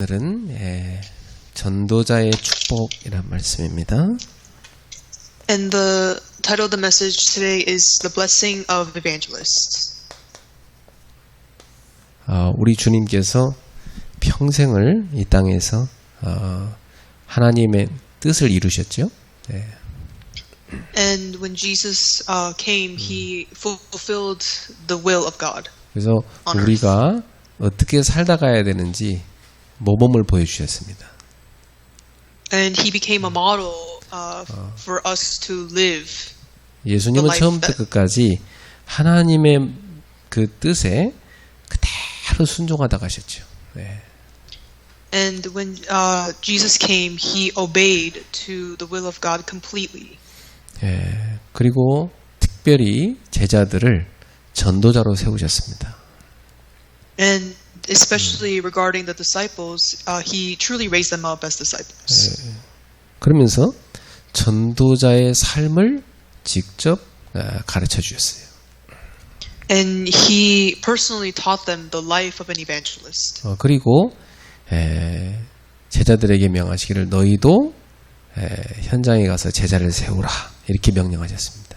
오늘은 전도자의 축복이란 말씀입니다. And the title of the message today is The Blessing of Evangelists. 우리 주님께서 평생을 이 땅에서 하나님의 뜻을 이루셨죠. 네. And when Jesus came, he fulfilled the will of God. 그래서 우리가 어떻게 살다 가야 되는지 모범을 보여주셨습니다. And he became a model for us to live. 예수님은 처음부터 끝까지 하나님의 그 뜻에 그대로 순종하다 가셨죠. 네. And when Jesus came, he obeyed to the will of God completely. 예, 그리고 특별히 제자들을 전도자로 세우셨습니다. And especially regarding the disciples, he truly raised them up as disciples. 예, 그러면서 전도자의 삶을 직접 가르쳐 주셨어요. And he personally taught them the life of an evangelist. 그리고 제자들에게 명하시기를 너희도 현장에 가서 제자를 세우라 이렇게 명령하셨습니다.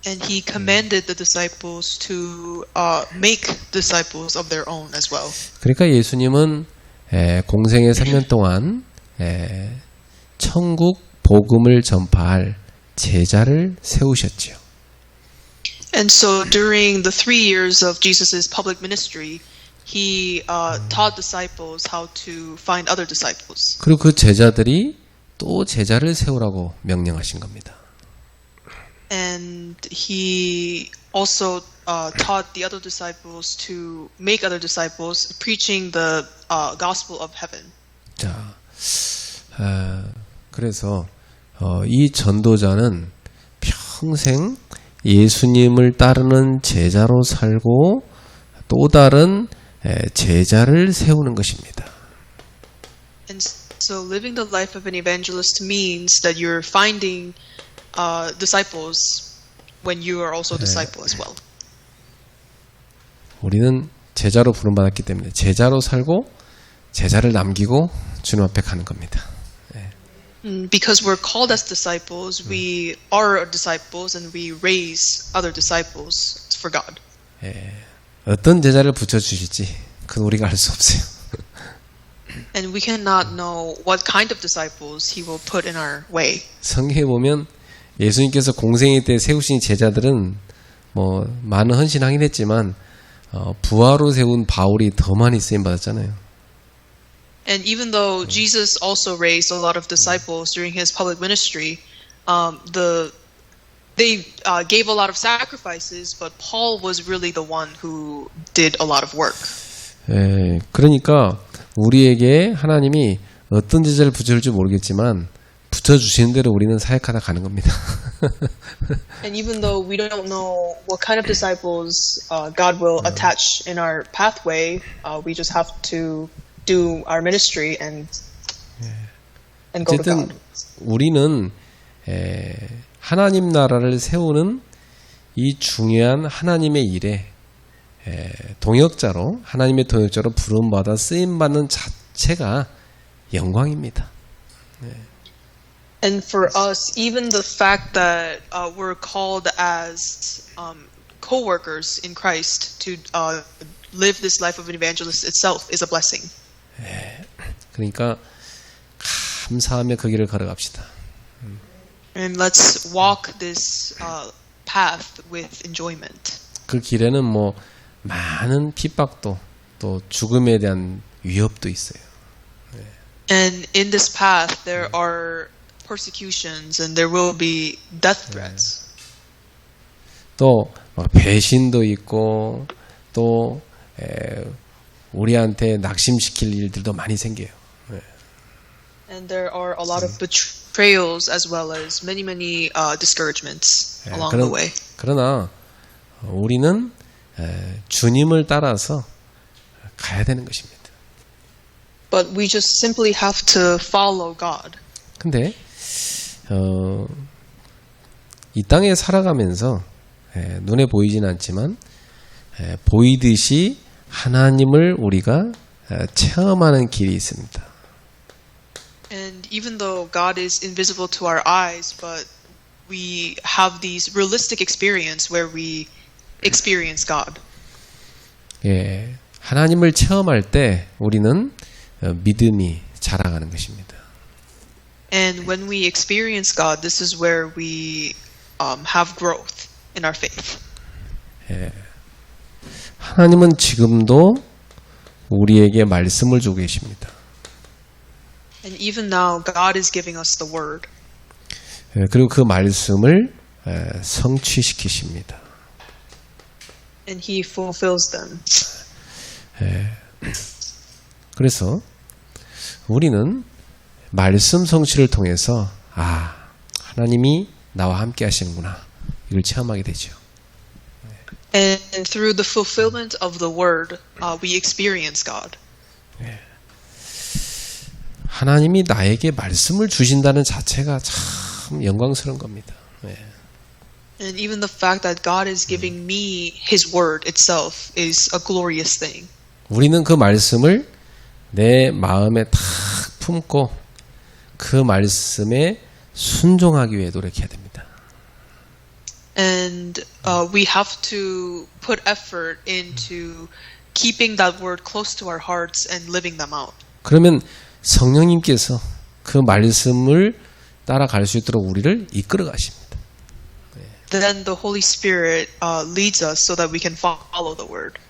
And he commanded the disciples to make disciples of their own as well. 그러니까 예수님은 공생의 3년 동안 천국 복음을 전파할 제자를 세우셨지요. And so during the 3 years of Jesus' public ministry, he taught disciples how to find other disciples. 그리고 그 제자들이 또 제자를 세우라고 명령하신 겁니다. And he also taught the other disciples to make other disciples, preaching the gospel of heaven. 자, 그래서 이 전도자는 평생 예수님을 따르는 제자로 살고 또 다른 제자를 세우는 것입니다. And so living the life of an evangelist means that you're finding disciples when you are also a disciple as well. 우리는 제자로 부름받았기 때문에 제자로 살고 제자를 남기고 주님 앞에 가는 겁니다. Because we're called as disciples, we are disciples and we raise other disciples for God. 어떤 제자를 붙여주실지 그건 우리가 알 수 없어요. And we cannot know what kind of disciples he will put in our way. 성경에 보면 예수님께서 공생애 때 세우신 제자들은 뭐 많은 헌신하긴 했지만 부하로 세운 바울이 더 많이 쓰임 받았잖아요. And even though Jesus also raised a lot of disciples during his public ministry, they gave a lot of sacrifices, but Paul was really the one who did a lot of work. 그러니까 우리에게 하나님이 어떤 제자를 붙여줄지 모르겠지만 붙여주시는 대로 우리는 사역하다 가는 겁니다. And even though we don't know what kind of disciples God will attach in our pathway, we just have to do our ministry and go to 어쨌든 God. 우리는 하나님 나라를 세우는 이 중요한 하나님의 일에 동역자로 하나님의 동역자로 부름받아 쓰임받는 자체가 영광입니다. And for us, even the fact that we're called as co-workers in Christ to live this life of an evangelist itself is a blessing. 그러니까 감사하며 그 길을 걸어갑시다. And let's walk this path with enjoyment. 그 길에는 뭐 많은 핍박도 또 죽음에 대한 위협도 있어요. And in this path, there are persecutions and there will be death threats. 또 배신도 있고 또 우리한테 낙심시킬 일들도 많이 생겨요. And there are a lot of betrayals as well as many discouragements along the way. 그러나 우리는 주님을 따라서 가야 되는 것입니다. But we just simply have to follow God. 근데 이 땅에 살아가면서 눈에 보이진 않지만 보이듯이 하나님을 우리가 체험하는 길이 있습니다. And even though God is invisible to our eyes, but we have these realistic experience where we experience God. 예, 하나님을 체험할 때 우리는 믿음이 자라가는 것입니다. And when we experience God, this is where we have growth in our faith. 예, 하나님은 지금도 우리에게 말씀을 주고 계십니다. And even now, God is giving us the word. 예, 그리고 그 말씀을 성취시키십니다. And He fulfills them. 그래서 우리는 말씀 성취를 통해서 하나님이 나와 함께 하시는구나 이걸 체험하게 되죠. And through the fulfillment of the word, we experience God. 하나님이 나에게 말씀을 주신다는 자체가 참 영광스러운 겁니다. And even the fact that God is giving me His word itself is a glorious thing. 우리는 그 말씀을 내 마음에 탁 품고 그 말씀에 순종하기 위해 노력해야 됩니다. And we have to put effort into keeping that word close to our hearts and living them out. 그러면 성령님께서 그 말씀을 따라갈 수 있도록 우리를 이끌어 가십니다. Then the Holy Spirit leads us so that we can follow the word.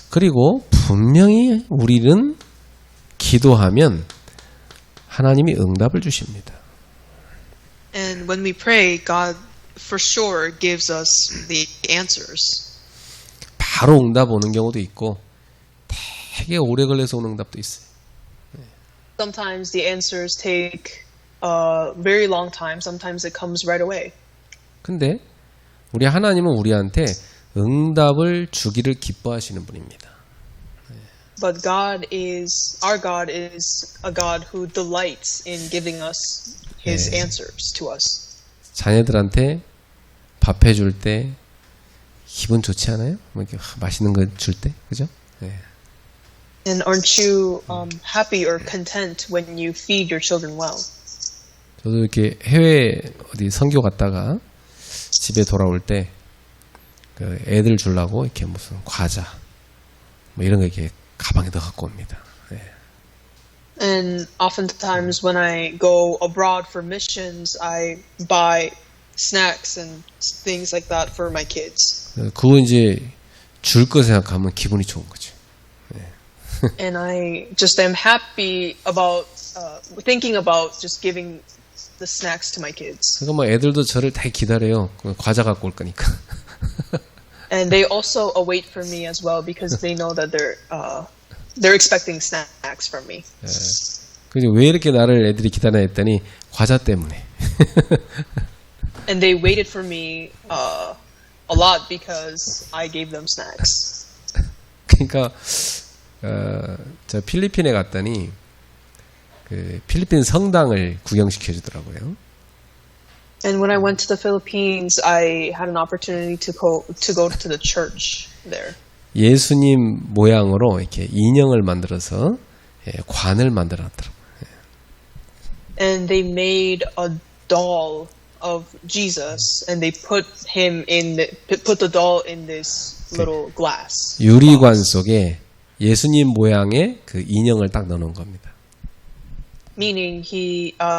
그리고 분명히 우리는 기도하면 하나님이 응답을 주십니다. And when we pray, God for sure gives us the answers. 바로 응답 오는 경우도 있고 되게 오래 걸려서 오는 응답도 있어요. Sometimes the answers take a very long time. Sometimes it comes right away. 근데 우리 하나님은 우리한테 응답을 주기를 기뻐하시는 분입니다. But our God is a God who delights in giving us His answers to us. 자녀들한테 밥 해줄 때 기분 좋지 않아요? 뭐 이렇게 맛있는 거 줄 때, 그죠? And aren't you happy or content when you feed your children well? 저도 이렇게 해외 어디 선교 갔다가 집에 돌아올 때 그 애들 주려고 이렇게 무슨 과자 뭐 이런 거 이렇게 가방에 넣어 갖고 옵니다. And oftentimes when I go abroad for missions, I buy snacks and things like that for my kids. 그거 이제 줄 거 생각하면 기분이 좋은 거죠. And I just am happy about thinking about just giving the snacks to my kids. 그러니까 뭐 애들도 저를 다 기다려요. 과자 갖고 올 거니까. And they also await for me as well because they know that they're expecting snacks from me. 그래서 왜 이렇게 나를 애들이 기다려 했더니 과자 때문에. And they waited for me a lot because I gave them snacks. 그러니까 저 필리핀에 갔더니 그 필리핀 성당을 구경시켜 주더라고요. And when I went to the Philippines, I had an opportunity to go to the church there. 예수님 모양으로 이렇게 인형을 만들어서 관을 만들어 놨더라고요. And they made a doll of Jesus, and they put the doll in this little glass. 유리관 속에 예수님 모양의 그 인형을 딱 넣어놓은 겁니다. Meaning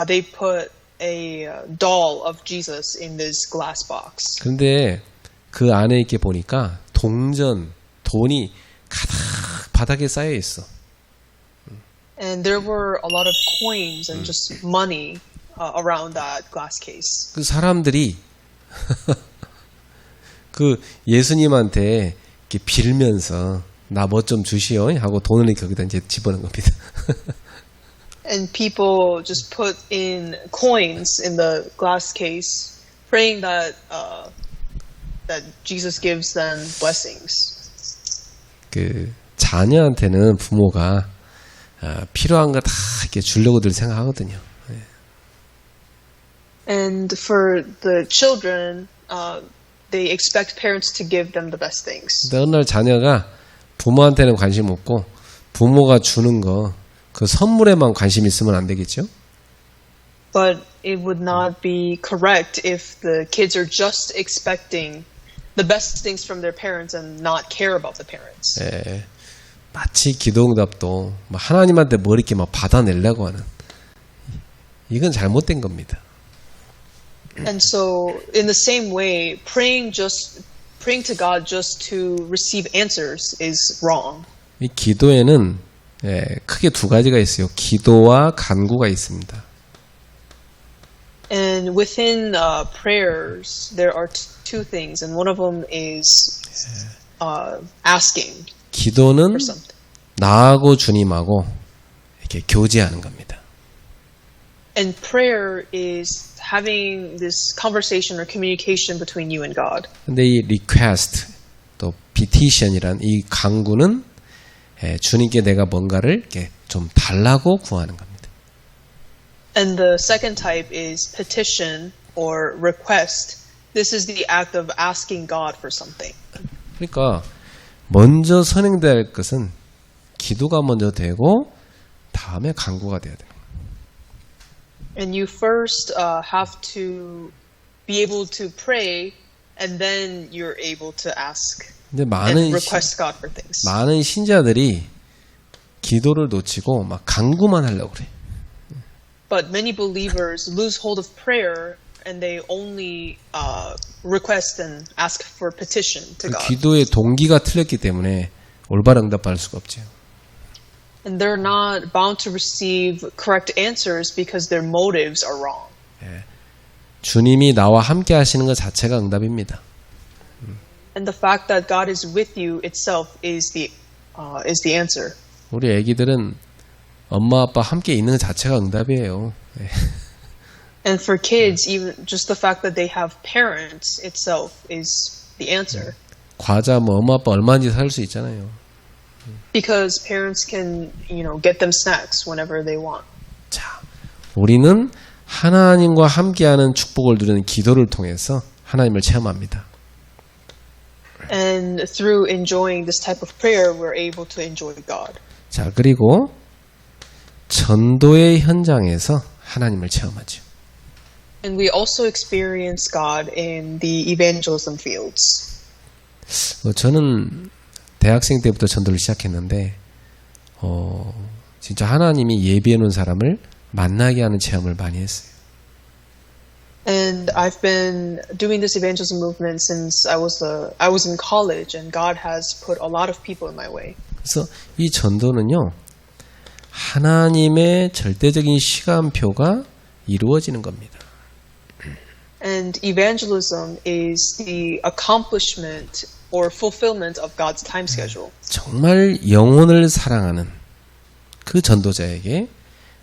they put a doll of Jesus in this glass box. 그런데 그 안에 이렇게 보니까 돈이 가득 바닥에 쌓여 있어. And there were a lot of coins and just money around that glass case. 그 사람들이 그 예수님한테 이렇게 빌면서 나 뭐 좀 주시오 하고 돈을 거기다 이제 집어넣은 겁니다. And people just put in coins in the glass case, praying that Jesus gives them blessings. 그 자녀한테는 부모가 필요한 거 다 이렇게 주려고들 생각하거든요. And for the children, they expect parents to give them the best things. 근데 어느 날 자녀가 부모한테는 관심 없고 부모가 주는 거 그 선물에만 관심 있으면 안 되겠죠? But it would not be correct if the kids are just expecting the best things from their parents and not care about the parents. 예, 마치 기도응답도 막 하나님한테 뭐 이렇게 막 받아내려고 하는 이건 잘못된 겁니다. And so, in the same way, praying to God just to receive answers is wrong. 이 기도에는 예, 크게 두 가지가 있어요. 기도와 간구가 있습니다. And within prayers, there are two things, and one of them is asking 기도는 for something. 나하고 주님하고 이렇게 교제하는 겁니다. And prayer is having this conversation or communication between you and God. 근데 이 request 또 petition이란 이 간구는 예, 주님께 내가 뭔가를 이렇게 좀 달라고 구하는 겁니다. And the second type is petition or request. This is the act of asking God for something. 그러니까 먼저 선행돼야 할 것은 기도가 먼저 되고 다음에 간구가 돼야 돼요. And you first have to be able to pray, and then you're able to ask 근데 and request God for things. 많은 신자들이 기도를 놓치고 막 간구만 하려고 그래. But many believers lose hold of prayer, and they only request and ask for petition to God. 기도의 동기가 틀렸기 때문에 올바른 응답받을 수가 없죠. And they're not bound to receive correct answers because their motives are wrong. 주님이 나와 함께 하시는 것 자체가 응답입니다. And the fact that God is with you itself is the answer. 우리 애기들은 엄마 아빠 함께 있는 것 자체가 응답이에요. And for kids, even just the fact that they have parents itself is the answer. 과자 뭐 엄마 아빠 얼마든지 살 수 있잖아요. Because parents can, get them snacks whenever they want. 자, 우리는 하나님과 함께하는 축복을 누리는 기도를 통해서 하나님을 체험합니다. And through enjoying this type of prayer, we're able to enjoy God. 자, 그리고 전도의 현장에서 하나님을 체험하죠. And we also experience God in the evangelism fields. 저는 대학생 때부터 전도를 시작했는데 진짜 하나님이 예비해 놓은 사람을 만나게 하는 체험을 많이 했어요. And I've been doing this evangelism movement since I was in college, and God has put a lot of people in my way. 그래서 이 전도는요, 하나님의 절대적인 시간표가 이루어지는 겁니다. And evangelism is the accomplishment or fulfillment of God's time schedule. 정말 영혼을 사랑하는 그 전도자에게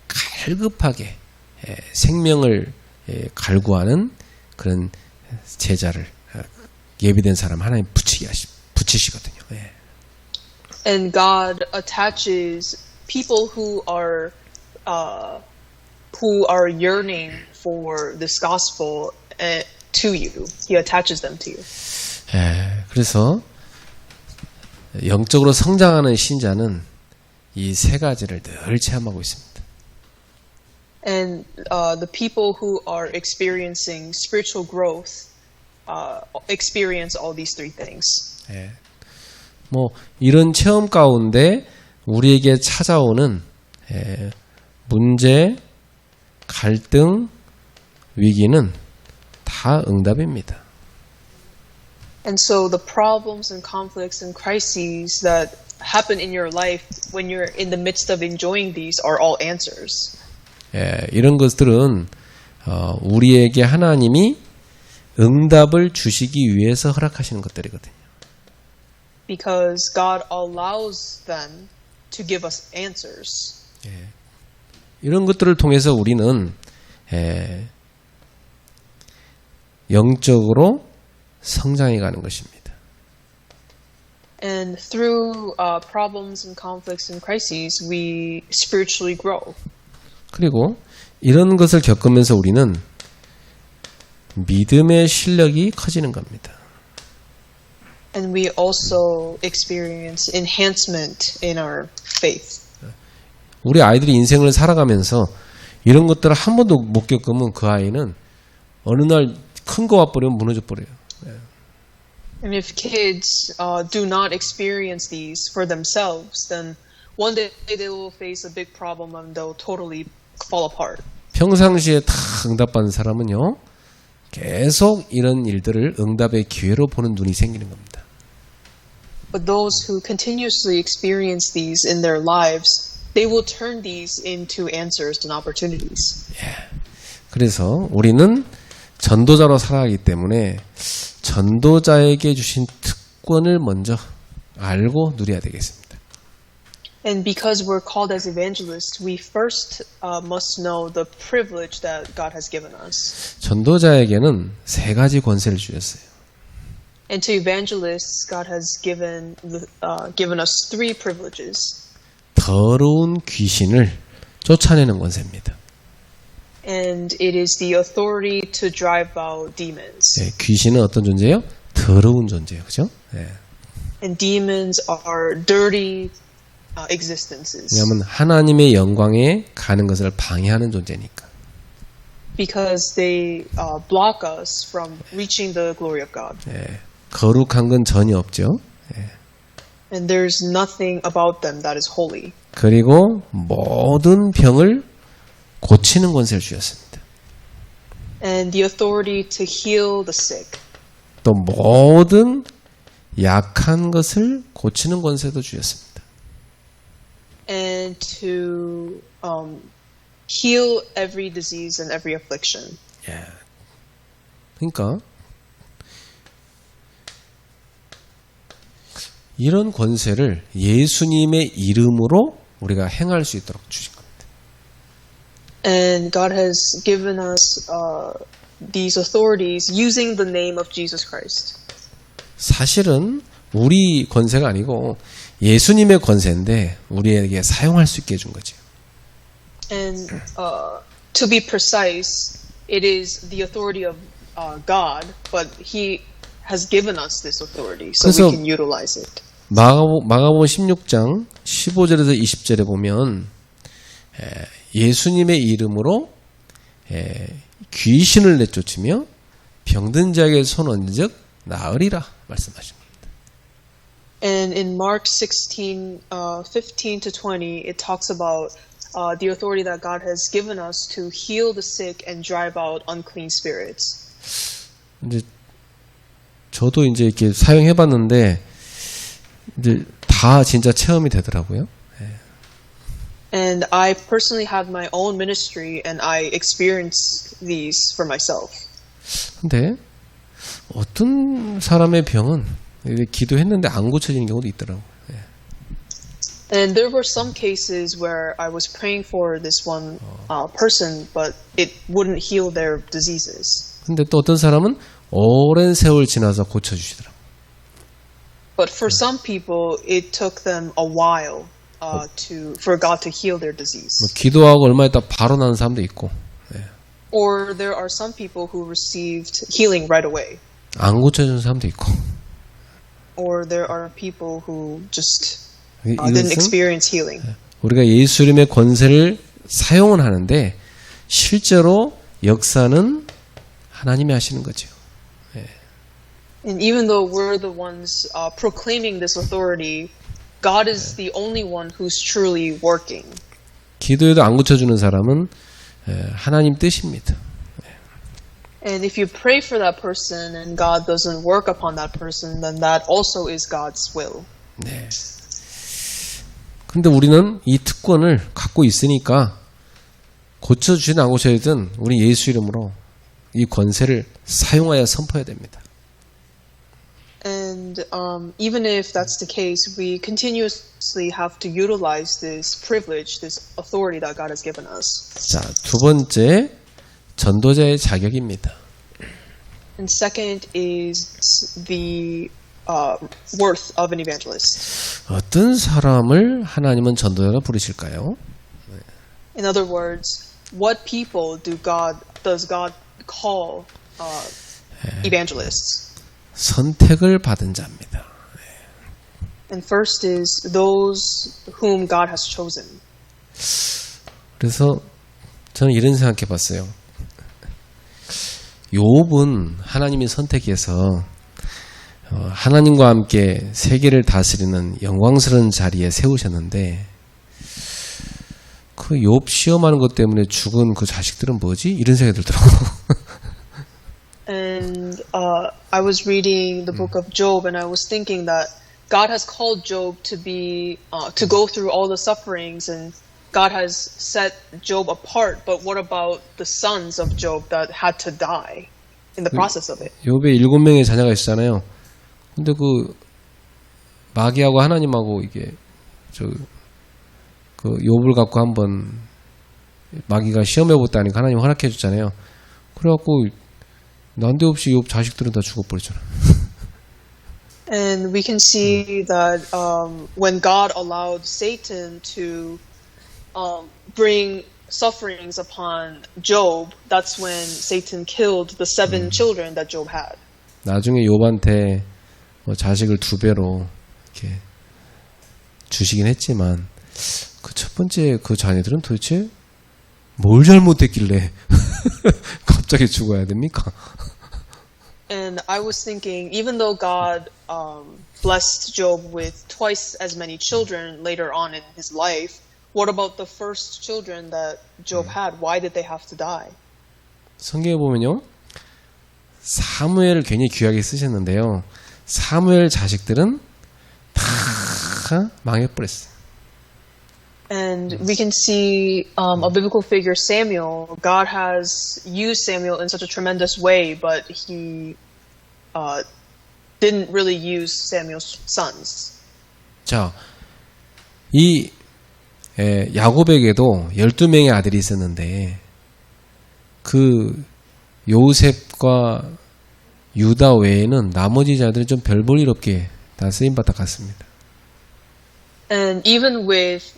갈급하게 생명을 갈구하는 그런 제자를 예비된 사람 하나님 붙이시거든요. And God attaches people who are yearning for this gospel to you. He attaches them to you. 그래서 영적으로 성장하는 신자는 이 세 가지를 늘 체험하고 있습니다. And the people who are experiencing spiritual growth experience all these three things. 뭐 이런 체험 가운데 우리에게 찾아오는 문제, 갈등, 위기는 다 응답입니다. And so the problems and conflicts and crises that happen in your life when you're in the midst of enjoying these are all answers. 이런 것들은 우리에게 하나님이 응답을 주시기 위해서 허락하시는 것들이거든요. Because God allows them to give us answers. 이런 것들을 통해서 우리는 영적으로 성장해 가는 것입니다. And through problems and conflicts and crises, we spiritually grow. 그리고 이런 것을 겪으면서 우리는 믿음의 실력이 커지는 겁니다. And we also experience enhancement in our faith. 우리 아이들이 인생을 살아가면서 이런 것들을 한 번도 못 겪으면 그 아이는 어느 날 큰 거 와버리면 무너져 버려요. And if kids do not experience these for themselves, then one day they will face a big problem and they'll totally fall apart. 평상시에 다 응답받는 사람은요, 계속 이런 일들을 응답의 기회로 보는 눈이 생기는 겁니다. But those who continuously experience these in their lives, they will turn these into answers and opportunities. 그래서 우리는 전도자로 살아가기 때문에 전도자에게 주신 특권을 먼저 알고 누려야 되겠습니다. And because we're called as evangelists, we first must know the privilege that God has given us. 전도자에게는 세 가지 권세를 주셨어요. And to evangelists, God has given us three privileges. 더러운 귀신을 쫓아내는 권세입니다. And it is the authority to drive out demons. 네, 귀신은 어떤 존재예요? 더러운 존재예요. 그죠? 네. And demons are dirty existences. 왜냐하면 하나님의 영광에 가는 것을 방해하는 존재니까. Because they block us from reaching the glory of God. 네, 거룩한 건 전혀 없죠. 네. And there's nothing about them that is holy. 그리고 모든 병을 고치는 권세를 주셨습니다. And the authority to heal the sick. 또 모든 약한 것을 고치는 권세도 주셨습니다. And to heal every disease and every affliction. 예. 그러니까 이런 권세를 예수님의 이름으로 우리가 행할 수 있도록 주신 겁니다. And God has given us these authorities using the name of Jesus Christ. 사실은 우리 권세가 아니고 예수님의 권세인데 우리에게 사용할 수 있게 해준 거죠. And to be precise, it is the authority of God, but He has given us this authority so 그래서 we can utilize it. 마가복음 16장 15절에서 20절에 보면 예수님의 이름으로 귀신을 내쫓으며 병든 자에게 손 얹은 즉 나으리라 말씀하십니다. And in Mark 16, 15 to 20, it talks about the authority that God has given us to heal the sick and drive out unclean spirits. 이제 저도 이제 이렇게 사용해봤는데 이제 다 진짜 체험이 되더라고요. And I personally had my own ministry and I experienced these for myself. 근데 어떤 사람의 병은 기도했는데 안 고쳐지는 경우도 있더라고요. And there were some cases where I was praying for this one person, but it wouldn't heal their diseases. 근데 또 어떤 사람은 오랜 세월 지나서 고쳐주시더라고요. But for some people, it took them a while for God to heal their disease. 뭐 기도하고 얼마 있다 바로 나는 사람도 있고, Or there are some people who received healing right away. 안 고쳐주는 사람도 있고. Or there are people who just didn't experience healing. 우리가 예수 이름의 권세를 사용은 하는데 실제로 역사는 하나님이 하시는 거죠. And even though we're the ones proclaiming this authority, God is the only one who's truly working. 기도해도 안 고쳐주는 사람은 하나님 뜻입니다. And if you pray for that person and God doesn't work upon that person, then that also is God's will. 네. 근데 우리는 이 특권을 갖고 있으니까 고쳐주시든 안 고쳐주든 우리 예수 이름으로 이 권세를 사용하여 선포해야 됩니다. And even if that's the case, we continuously have to utilize this privilege, this authority that God has given us. 자, 두 번째 전도자의 자격입니다. And second is the worth of an evangelist. 어떤 사람을 하나님은 전도자로 부르실까요? In other words, what people does God call evangelists? 선택을 받은 자입니다. And first is those whom God has chosen. 그래서 저는 이런 생각해 봤어요. 욥은 하나님이 선택해서 하나님과 함께 세계를 다스리는 영광스러운 자리에 세우셨는데 그 욥 시험하는 것 때문에 죽은 그 자식들은 뭐지? 이런 생각이 들더라고요. And I was reading the book of Job, and I was thinking that God has called Job to be to go through all the sufferings, and God has set Job apart. But what about the sons of Job that had to die in the process of it? 욥에 7명의 자녀가 있었잖아요. 근데 그 마귀하고 하나님하고 이게 그 욥을 갖고 한번 마귀가 시험해 보다니까 하나님 허락해 줬잖아요. 그래갖고 난데없이 욥 자식들은 다 죽어버렸잖아. And we can see that when God allowed Satan to bring sufferings upon Job, that's when Satan killed the 7 children that Job had. 나중에 욥한테 자식을 2배로 이렇게 주시긴 했지만 그 첫 번째 그 자녀들은 도대체 뭘 잘못했길래 갑자기 죽어야 됩니까? And I was thinking, even though God blessed Job with twice as many children later on in his life, what about the first children that Job had? Why did they have to die? 성경에 보면요, 사무엘을 굉장히 귀하게 쓰셨는데요, 사무엘 자식들은 다 망해버렸어요. And we can see a biblical figure, Samuel. God has used Samuel in such a tremendous way, but he didn't really use Samuel's sons. 자, 이 야곱에게도 12명의 아들이 있었는데 그 요셉과 유다 외에는 나머지 자들은 좀 별 볼 일 없게 다 쓰임받아 갔습니다. And even with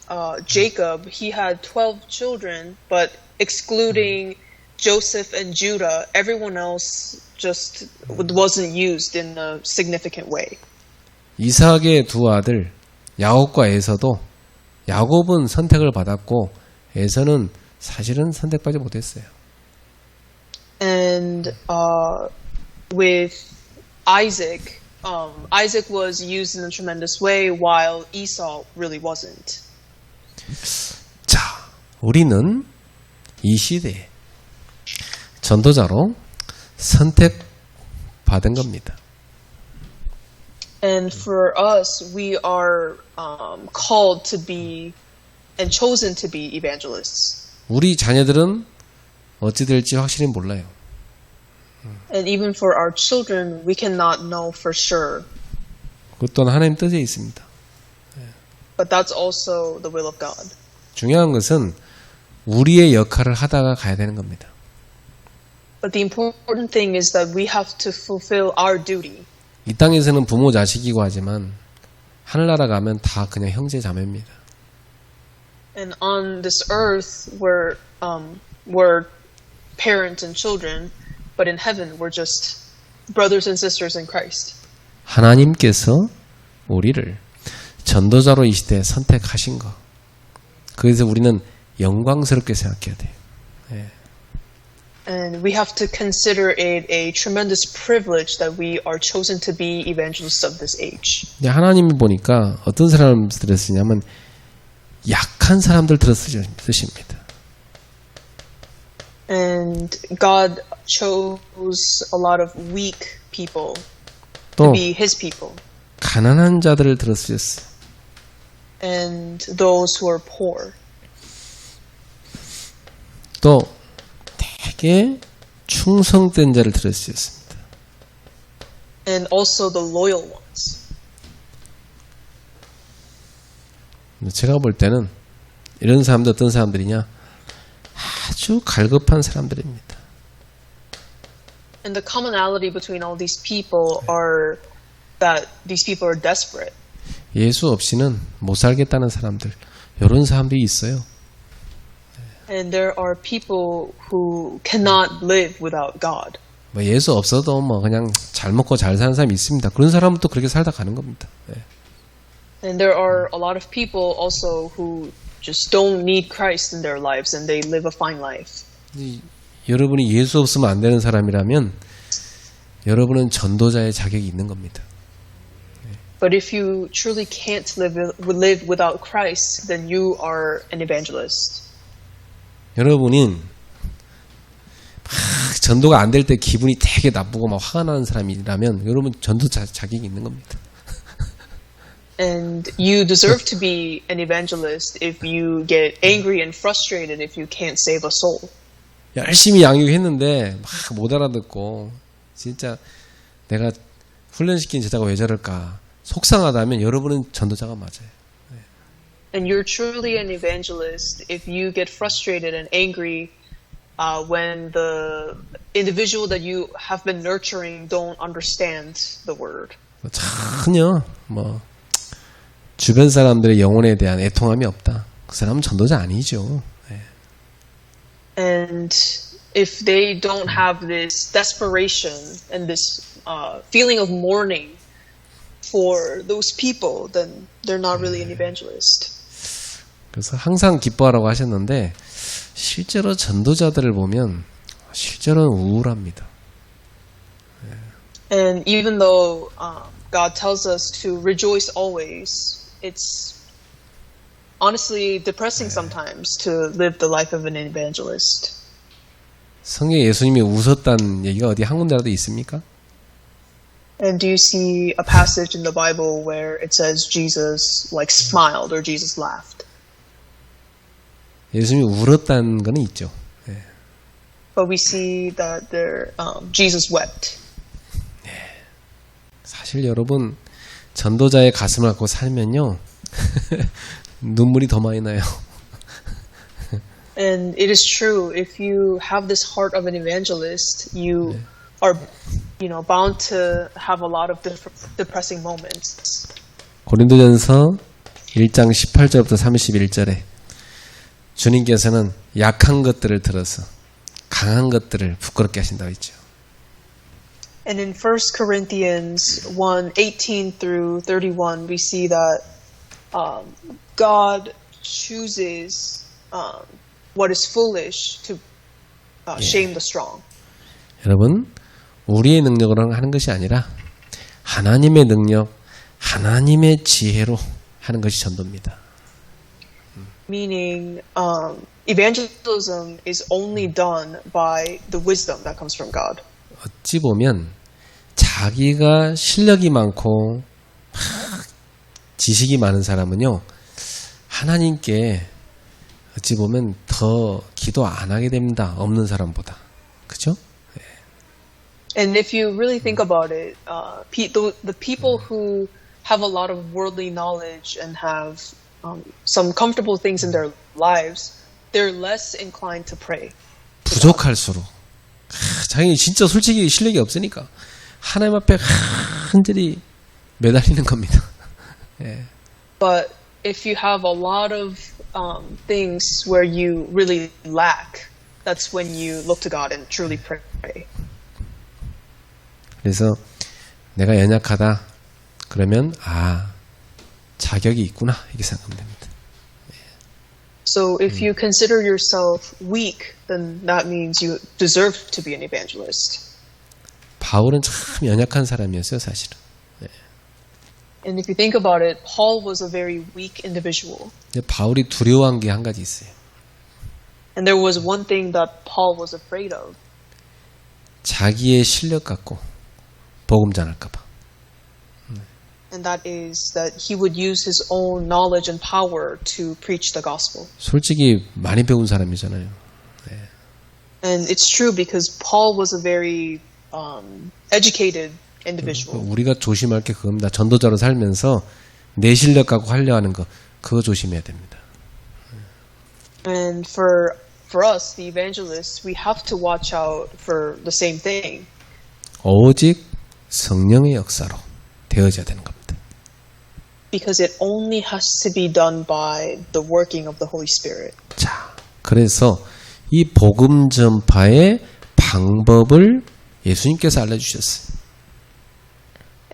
Jacob, he had 12 children, but excluding Joseph and Judah, everyone else just wasn't used in a significant way. 이삭의 2 아들 야곱과 에서도 야곱은 선택을 받았고 에서는 사실은 선택받지 못했어요. And with Isaac, Isaac was used in a tremendous way, while Esau really wasn't. 자, 우리는 이 시대에 전도자로 선택받은 겁니다. And for us, we are called to be and chosen to be evangelists. 우리 자녀들은 어찌 될지 확실히 몰라요. And even for our children, we cannot know for sure. 그것도 하나님 뜻에 있습니다. But that's also the will of God. 중요한 것은 우리의 역할을 하다가 가야 되는 겁니다. But the important thing is that we have to fulfill our duty. 이 땅에서는 부모 자식이고 하지만 하늘나라 가면 다 그냥 형제 자매입니다. And on this earth, we're parents and children, but in heaven, we're just brothers and sisters in Christ. 하나님께서 우리를 전도자로 이 시대에 선택하신 것. 그래서 우리는 영광스럽게 생각해야 돼요. And we have to consider it a tremendous privilege that we are chosen to be evangelists of this age. 하나님이 보니까 어떤 사람들을 쓰냐면 약한 사람들 쓰십니다. And God chose a lot of weak people 또 to be His people. 가난한 자들을 쓰셨어요. And those who are poor. 또 되게 충성된 자를 쓰셨습니다. And also the loyal ones. 제가 볼 때는 이런 사람들 어떤 사람들이냐? 아주 갈급한 사람들입니다. And the commonality between all these people are that these people are desperate. 예수 없이는 못 살겠다는 사람들, 이런 사람들이 있어요. And there are people who cannot live without God. 뭐 예수 없어도 뭐 그냥 잘 먹고 잘 사는 사람이 있습니다. 그런 사람은 또 그렇게 살다 가는 겁니다. 예. And there are a lot of people also who just don't need Christ in their lives and they live a fine life. 여러분이 예수 없으면 안 되는 사람이라면 여러분은 전도자의 자격이 있는 겁니다. But if you truly can't live without Christ, then you are an evangelist. 여러분이 막 전도가 안 될 때 기분이 되게 나쁘고 막 화가 나는 사람이라면 여러분 전도자 자격이 있는 겁니다. And you deserve to be an evangelist if you get angry and frustrated if you can't save a soul. 열심히 양육했는데 막 못 알아듣고 진짜 내가 훈련시킨 제자가 왜 저럴까 속상하다면 여러분은 전도자가 맞아요. And you're truly an evangelist if you get frustrated and angry when the individual that you have been nurturing don't understand the word. 전혀 뭐 주변 사람들의 영혼에 대한 애통함이 없다. 그 사람은 전도자 아니죠. And if they don't have this desperation and this feeling of mourning for those people, then they're not really an evangelist. 그래서 항상 기뻐하라고 하셨는데 실제로 전도자들을 보면 실제로는 우울합니다. And even though God tells us to rejoice always, it's honestly depressing sometimes to live the life of an evangelist. 성경에 예수님이 웃었다는 얘기가 어디 한 군데라도 있습니까? And do you see a passage in the Bible where it says Jesus like smiled or Jesus laughed? 예수님이 울었다는 건 있죠. But we see that Jesus wept. 사실 여러분 전도자의 가슴을 갖고 살면요 눈물이 더 많이 나요. And it is true. If you have this heart of an evangelist, you are, bound to have a lot of depressing moments. 고린도전서 1장 18절부터 31절에 주님께서는 약한 것들을 들어서 강한 것들을 부끄럽게 하신다고 했죠. And in 1 Corinthians 1:18 through 31, we see that God chooses what is foolish to shame the strong. 여러분, 우리의 능력으로 하는 것이 아니라 하나님의 능력, 하나님의 지혜로 하는 것이 전도입니다. Meaning, evangelism is only done by the wisdom that comes from God. 어찌 보면 자기가 실력이 많고 지식이 많은 사람은요 하나님께 어찌 보면 더 기도 안 하게 됩니다. 없는 사람보다. 그죠? And if you really think about it, the people who have a lot of worldly knowledge and have some comfortable things in their lives, they're less inclined to pray. 부족할수록 자기 진짜 솔직히 실력이 없으니까 하나님 앞에 한절히 매달리는 겁니다. But if you have a lot of things where you really lack, that's when you look to God and truly pray. 그래서 내가 연약하다 그러면 자격이 있구나 이렇게 생각하면 됩니다. So if you consider yourself weak, then that means you deserve to be an evangelist. 바울은 참 연약한 사람이었어요, 사실은. And if you think about it, Paul was a very weak individual. 근데 바울이 두려워한 게 한 가지 있어요. And there was one thing that Paul was afraid of. 자기의 실력 갖고 복음 전할까 봐. And that is that he would use his own knowledge and power to preach the gospel. 솔직히 많이 배운 사람이잖아요. And it's true because Paul was a very educated individual. 우리가 조심할 게 그겁니다. 전도자로 살면서 내 실력 갖고 하려 하는 거 그거 조심해야 됩니다. And for us, the evangelists, we have to watch out for the same thing. 오직 성령의 역사로 되어져야 되는 겁니다. Because it only has to be done by the working of the Holy Spirit. 자, 그래서 이 복음 전파의 방법을 예수님께서 알려주셨어요.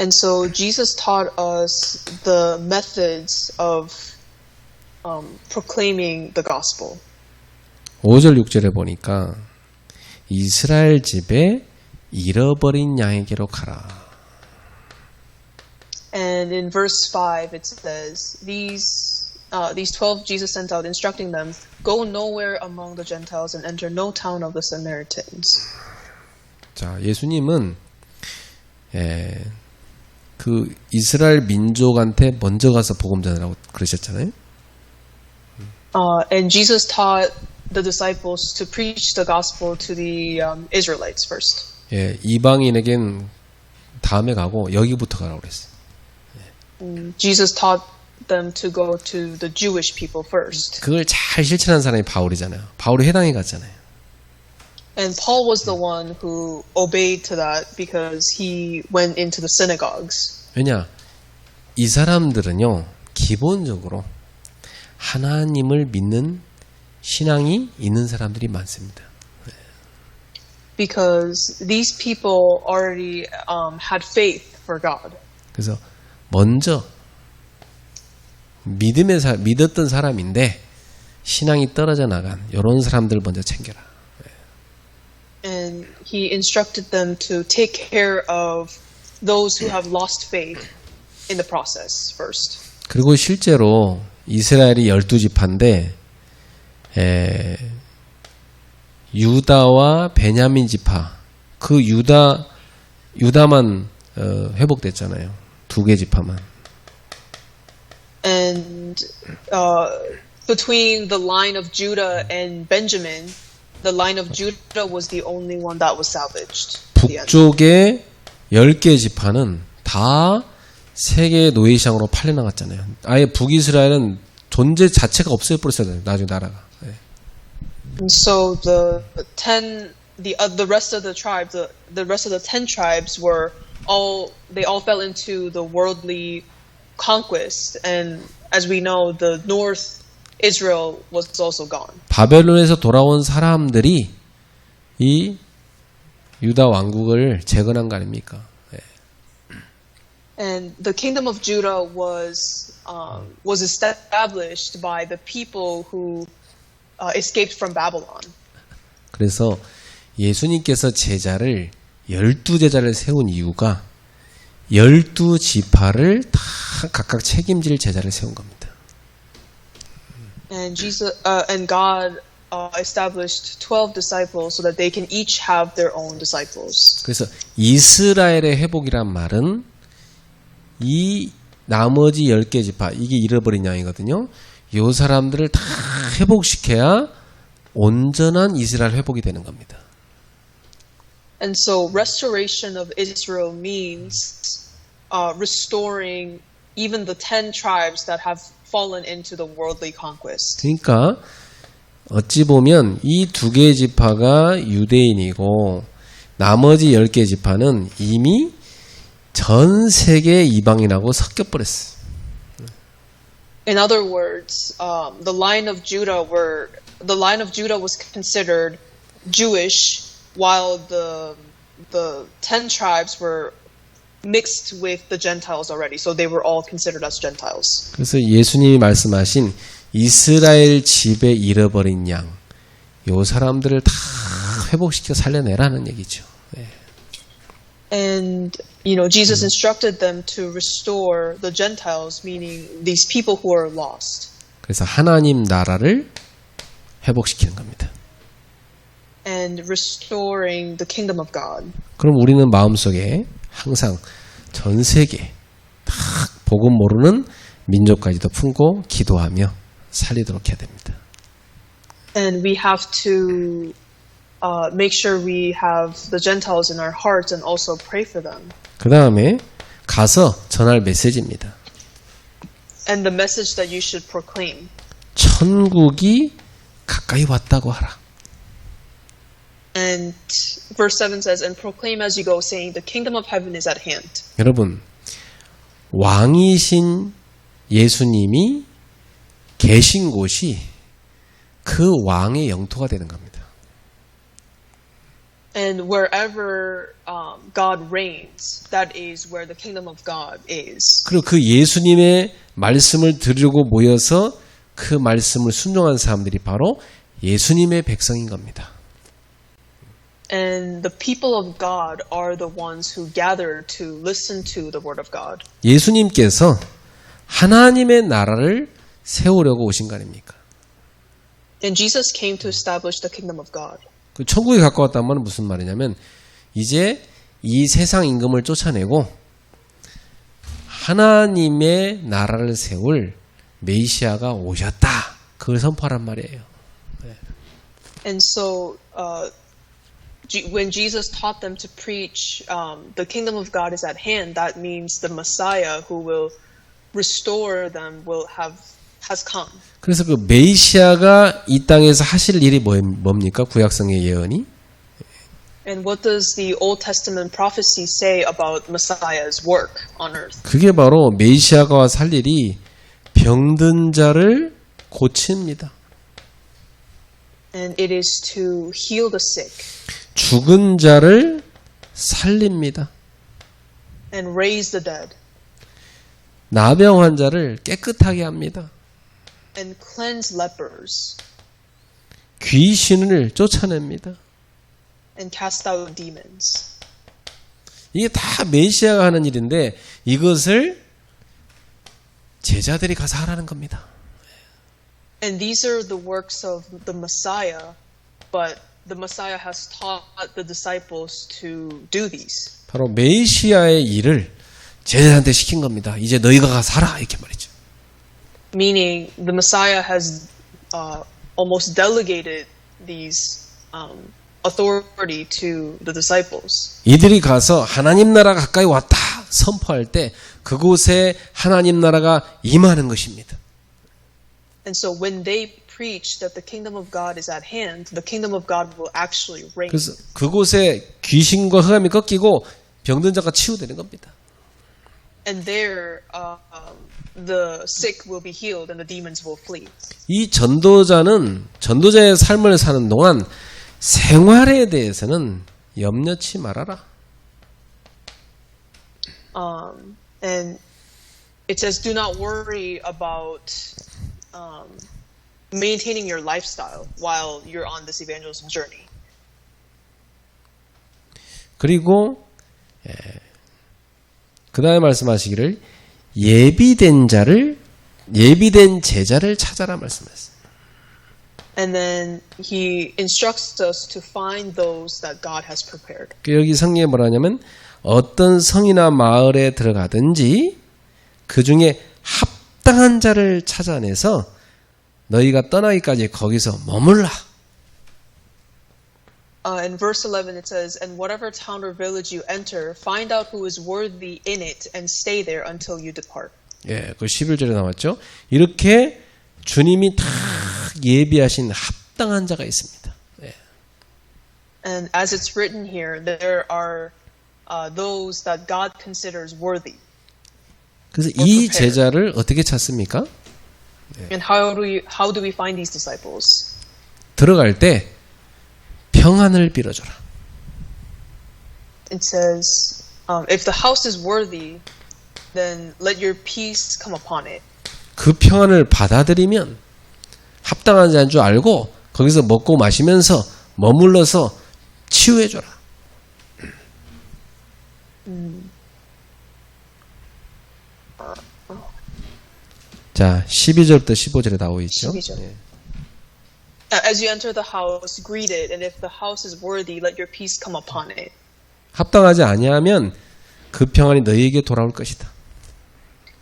And so Jesus taught us the methods of proclaiming the gospel. 5절 6절에 보니까 이스라엘 집에 잃어버린 양에게로 가라. And in verse 5 it says, these 12 Jesus sent out, instructing them, go nowhere among the Gentiles and enter no town of the Samaritans. 자, 예수님은 그 이스라엘 민족한테 먼저 가서 복음 전하라고 그러셨잖아요. And Jesus taught the disciples to preach the gospel to the Israelites first. 예, 이방인에겐 다음에 가고 여기부터 가라고 그랬어요. Jesus taught them to go to the Jewish people first. 그걸 잘 실천한 사람이 바울이잖아요. 바울이 회당에 갔잖아요. And Paul was the one who obeyed to that because he went into the synagogues. 왜냐? 이 사람들은요, 기본적으로 하나님을 믿는 신앙이 있는 사람들이 많습니다. Because these people already had faith for God. 그래서 먼저 믿었던 사람인데 신앙이 떨어져 나간 이런 사람들 먼저 챙겨라. And he instructed them to take care of those who have lost faith in the process first. 그리고 실제로 이스라엘이 12지파인데 유다와 베냐민 지파 그 유다만 회복됐잖아요. 2개 지파만. And between the line of Judah and Benjamin, the line of Judah was the only one that was salvaged. 북쪽의 10개 지파는 다 세계의 노예시장으로 팔려나갔잖아요. 아예 북이스라엘은 존재 자체가 없어져 버렸어요. 나중에 나라가. And so the rest of the tribes, the rest of the 10 tribes they all fell into the worldly conquest, and as we know, the north Israel was also gone. 바벨론에서 돌아온 사람들이 이 유다 왕국을 재건한 거 아닙니까? And the kingdom of Judah was established by the people who escaped from Babylon. 그래서 예수님께서 제자를 12제자를 세운 이유가 12지파를 다 각각 책임질 제자를 세운 겁니다. And God established 12 disciples so that they can each have their own disciples. 그래서 이스라엘의 회복이란 말은 이 나머지 10개 지파, 이게 잃어버린 양이거든요. 이 사람들을 다 회복시켜야 온전한 이스라엘 회복이 되는 겁니다. And so restoration of Israel means restoring even the 10 tribes that have fallen into the worldly conquest. 그러니까 어찌 보면 이 2개 지파가 유대인이고 나머지 10개 지파는 이미 전 세계 이방인하고 섞여버렸어요. In other words, the line of Judah was considered Jewish, while the 10 tribes were mixed with the Gentiles already, so they were all considered as Gentiles. 그래서 예수님이 말씀하신 이스라엘 집에 잃어버린 양, 요 사람들을 다 회복시켜 살려내라는 얘기죠. 네. And Jesus instructed them to restore the Gentiles, meaning these people who are lost. 그래서 하나님 나라를 회복시키는 겁니다. And restoring the kingdom of God. 그럼 우리는 마음속에 항상 전 세계 다 복음 모르는 민족까지도 품고 기도하며 살리도록 해야 됩니다. And we have to make sure we have the Gentiles in our hearts and also pray for them. 그 다음에 가서 전할 메시지입니다. And the message that you should proclaim. 천국이 가까이 왔다고 하라. And verse 7 says, and proclaim as you go, saying, the kingdom of heaven is at hand. 여러분, 왕이신 예수님이 계신 곳이 그 왕의 영토가 되는 겁니다. And wherever God reigns, that is where the kingdom of God is. 그리고 그 예수님의 말씀을 들으려고 모여서 그 말씀을 순종한 사람들이 바로 예수님의 백성인 겁니다. And the people of God are the ones who gather to listen to the word of God. 예수님께서 하나님의 나라를 세우려고 오신 거 아닙니까? And Jesus came to establish the kingdom of God. 그 천국에 가까웠다는 말은 무슨 말이냐면 이제 이 세상 임금을 쫓아내고 하나님의 나라를 세울 메시아가 오셨다. 그걸 선포하란 말이에요. And so when Jesus taught them to preach the kingdom of God is at hand, that means the Messiah who will restore them has come. 그래서 그 메시아가 이 땅에서 하실 일이 뭡니까? 구약성의 예언이? And what does the Old Testament prophecy say about Messiah's work on earth? 그게 바로 메시아가 살 일이 병든 자를 고칩니다. And it is to heal the sick 죽은 자를 살립니다. and raise the dead 나병 환자를 깨끗하게 합니다. and cleanse lepers 귀신을 쫓아냅니다. and cast out demons. 이게 다 메시아가 하는 일인데 이것을 제자들이 가서 하라는 겁니다. And these are the works of the Messiah, but the Messiah has taught the disciples to do these. 바로 메시아의 일을 제자들한테 시킨 겁니다. 이제 너희가 가서 하라 이렇게 말이죠. Meaning the Messiah has almost delegated these authority to the disciples. 이들이 가서 하나님 나라가 가까이 왔다 선포할 때 그곳에 하나님 나라가 임하는 것입니다. And so when they preach that the kingdom of God is at hand, the kingdom of God will actually reign. 그래서 그곳에 귀신과 흑암이 꺾이고 병든 자가 치유되는 겁니다. And there the sick will be healed and the demons will flee. 이 전도자는 전도자의 삶을 사는 동안 생활에 대해서는 염려치 말아라. And it says, do not worry about maintaining your lifestyle while you're on this evangelism journey. 그리고 그 다음에 말씀하시기를 예비된 제자를 찾아라 말씀하셨습니다. And then he instructs us to find those that God has prepared. 여기 성경에 뭐라냐면 어떤 성이나 마을에 들어가든지 그 중에 합당한 자를 찾아내서 너희가 떠나기까지 거기서 머물라. In verse 11 it says, and whatever town or village you enter, find out who is worthy in it and stay there until you depart. 예, 그 11절에 나왔죠. 이렇게 주님이 다 예비하신 합당한 자가 있습니다. 예. And as it's written here, there are those that God considers worthy. 그래서 이 제자를 어떻게 찾습니까? And how do we find these disciples? 들어갈 때 평안을 빌어줘라. It says, if the house is worthy, then let your peace come upon it. 그 평안을 받아들이면 합당한 자인 줄 알고 거기서 먹고 마시면서 머물러서 치유해줘라. 자, 12절부터 15절에 나오고 있죠. 12절. 예. As you enter the house, greet it, and if the house is worthy, let your peace come upon it. 합당하지 아니하면 그 평안이 너희에게 돌아올 것이다.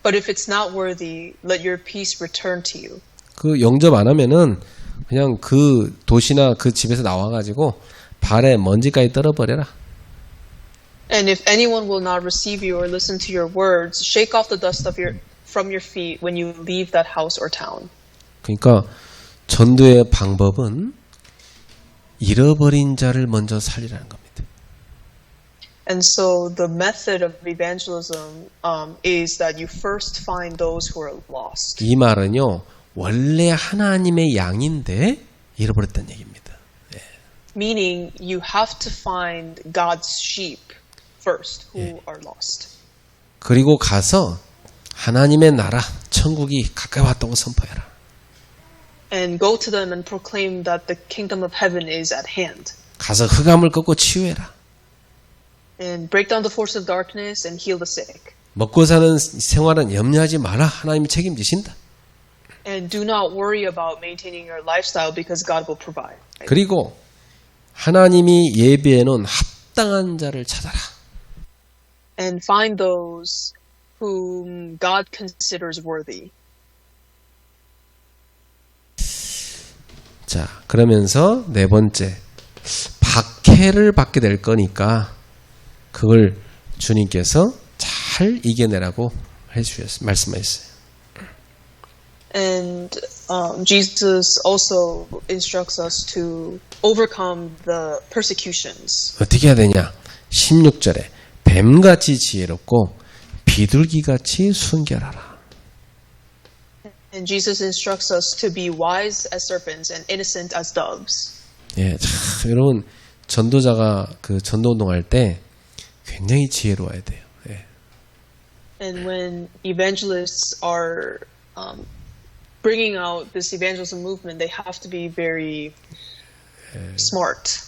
But if it's not worthy, let your peace return to you. 그 영접 안 하면은 그냥 그 도시나 그 집에서 나와가지고 발에 먼지까지 떨어버려라. And if anyone will not receive you or listen to your words, shake off the dust from your feet when you leave that house or town. 그러니까 전도의 방법은 잃어버린 자를 먼저 살리라는 겁니다. And so the method of evangelism is that you first find those who are lost. 이 말은요, 원래 하나님의 양인데 잃어버렸다는 얘기입니다. 예. meaning you have to find God's sheep first who are lost. 그리고 가서 하나님의 나라, 천국이 가까이 왔다고 선포해라. And go to them and proclaim that the kingdom of heaven is at hand. 가서 흑암을 꺾고 치유해라. And break down the force of darkness and heal the sick. 먹고 사는 생활은 염려하지 마라. 하나님이 책임지신다. And do not worry about maintaining your lifestyle because God will provide. 그리고 하나님이 예비해 놓은 합당한 자를 찾아라. And find those whom God considers worthy. 자, 그러면서 네 번째, 박해를 받게 될 거니까 그걸 주님께서 잘 이겨내라고 말씀하셨어요. And Jesus also instructs us to overcome the persecutions. 어떻게 해야 되냐? 16절에 뱀같이 지혜롭고 비둘기같이 순결하라. And Jesus instructs us to be wise as serpents and innocent as doves. 예, 참, 여러분 전도자가 그 전도운동할 때 굉장히 지혜로워야 돼요. 예. And when evangelists are bringing out this evangelism movement, they have to be very smart.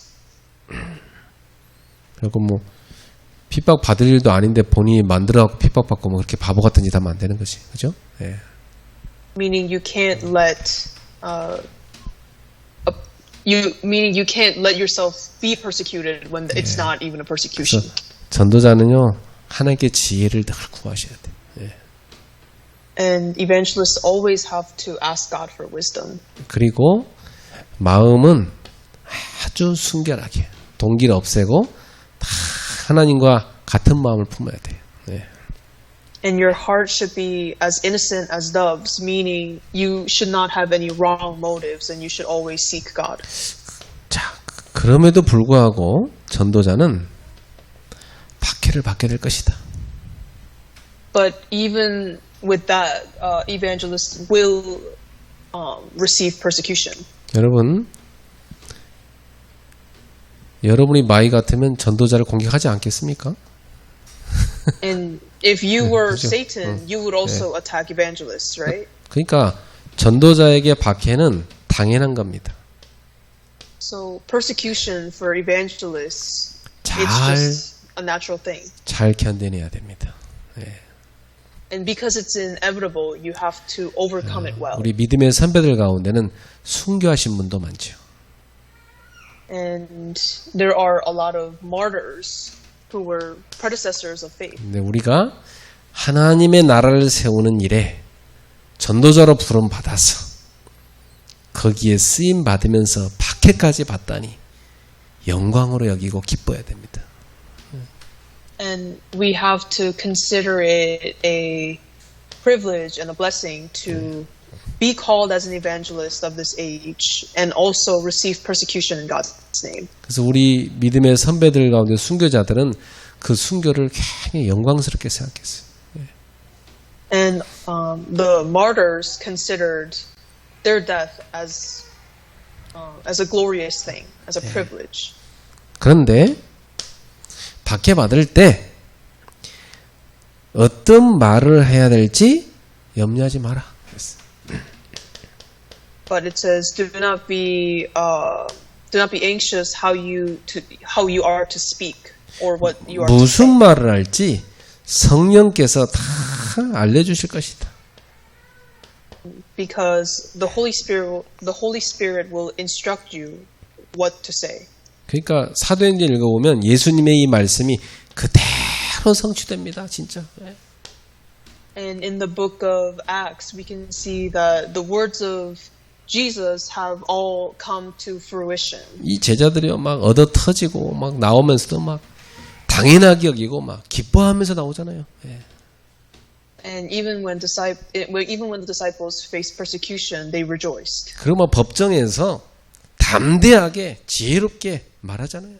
그리고 뭐 핍박 받을 일도 아닌데 본인이 만들어갖고 핍박받고 뭐 그렇게 바보 같은 짓 하면 안 되는 거지, 그죠? 예. Meaning you can't let you can't let yourself be persecuted when it's not even a persecution. 그래서 전도자는요 하나님께 지혜를 늘 구하셔야 돼. 예. And evangelists always have to ask God for wisdom. 그리고 마음은 아주 순결하게 동기를 없애고 다 하나님과 같은 마음을 품어야 돼요. 예. And your heart should be as innocent as doves, meaning you should not have any wrong motives and you should always seek God. 자, 그럼에도 불구하고 전도자는 박해를 받게 될 것이다. But even with that, evangelists will receive persecution. 여러분이 마이 같으면 전도자를 공격하지 않겠습니까? And if you were 그죠? Satan, you would also attack evangelists, right? 그러니까 전도자에게 박해는 당연한 겁니다. So persecution for evangelists, 잘- it's just a natural thing. 잘 견뎌내야 됩니다. 예. And because it's inevitable, you have to overcome it well. 우리 믿음의 선배들 가운데는 순교하신 분도 많죠. And there are a lot of martyrs who were predecessors of faith. 근데 우리가 하나님의 나라를 세우는 일에 전도자로 부름 받아서 거기에 쓰임 받으면서 박해까지 받다니 영광으로 여기고 기뻐해야 됩니다. And we have to consider it a privilege and a blessing to be called as an evangelist of this age and also receive persecution in God's name. 그래서 우리 믿음의 선배들 가운데 순교자들은 그 순교를 굉장히 영광스럽게 생각했어요. And the martyrs considered their death as a glorious thing, as a privilege. 그런데 박해받을 때 어떤 말을 해야 될지 염려하지 마라. But it says, do not be anxious how you are to speak or what you are to 무슨 say. 말을 할지 성령께서 다 알려주실 것이다. Because the Holy Spirit will instruct you what to say. 그러니까 사도행전 읽어보면 예수님의 이 말씀이 그대로 성취됩니다. 진짜. And in the book of Acts, we can see that the words of Jesus have all come to fruition. 이 제자들이요 막 얻어 터지고 막 나오면서도 막 당연하게 여기고 막 기뻐하면서 나오잖아요. 예. And even when the disciples faced persecution, they rejoiced. 그러면 법정에서 담대하게 지혜롭게 말하잖아요.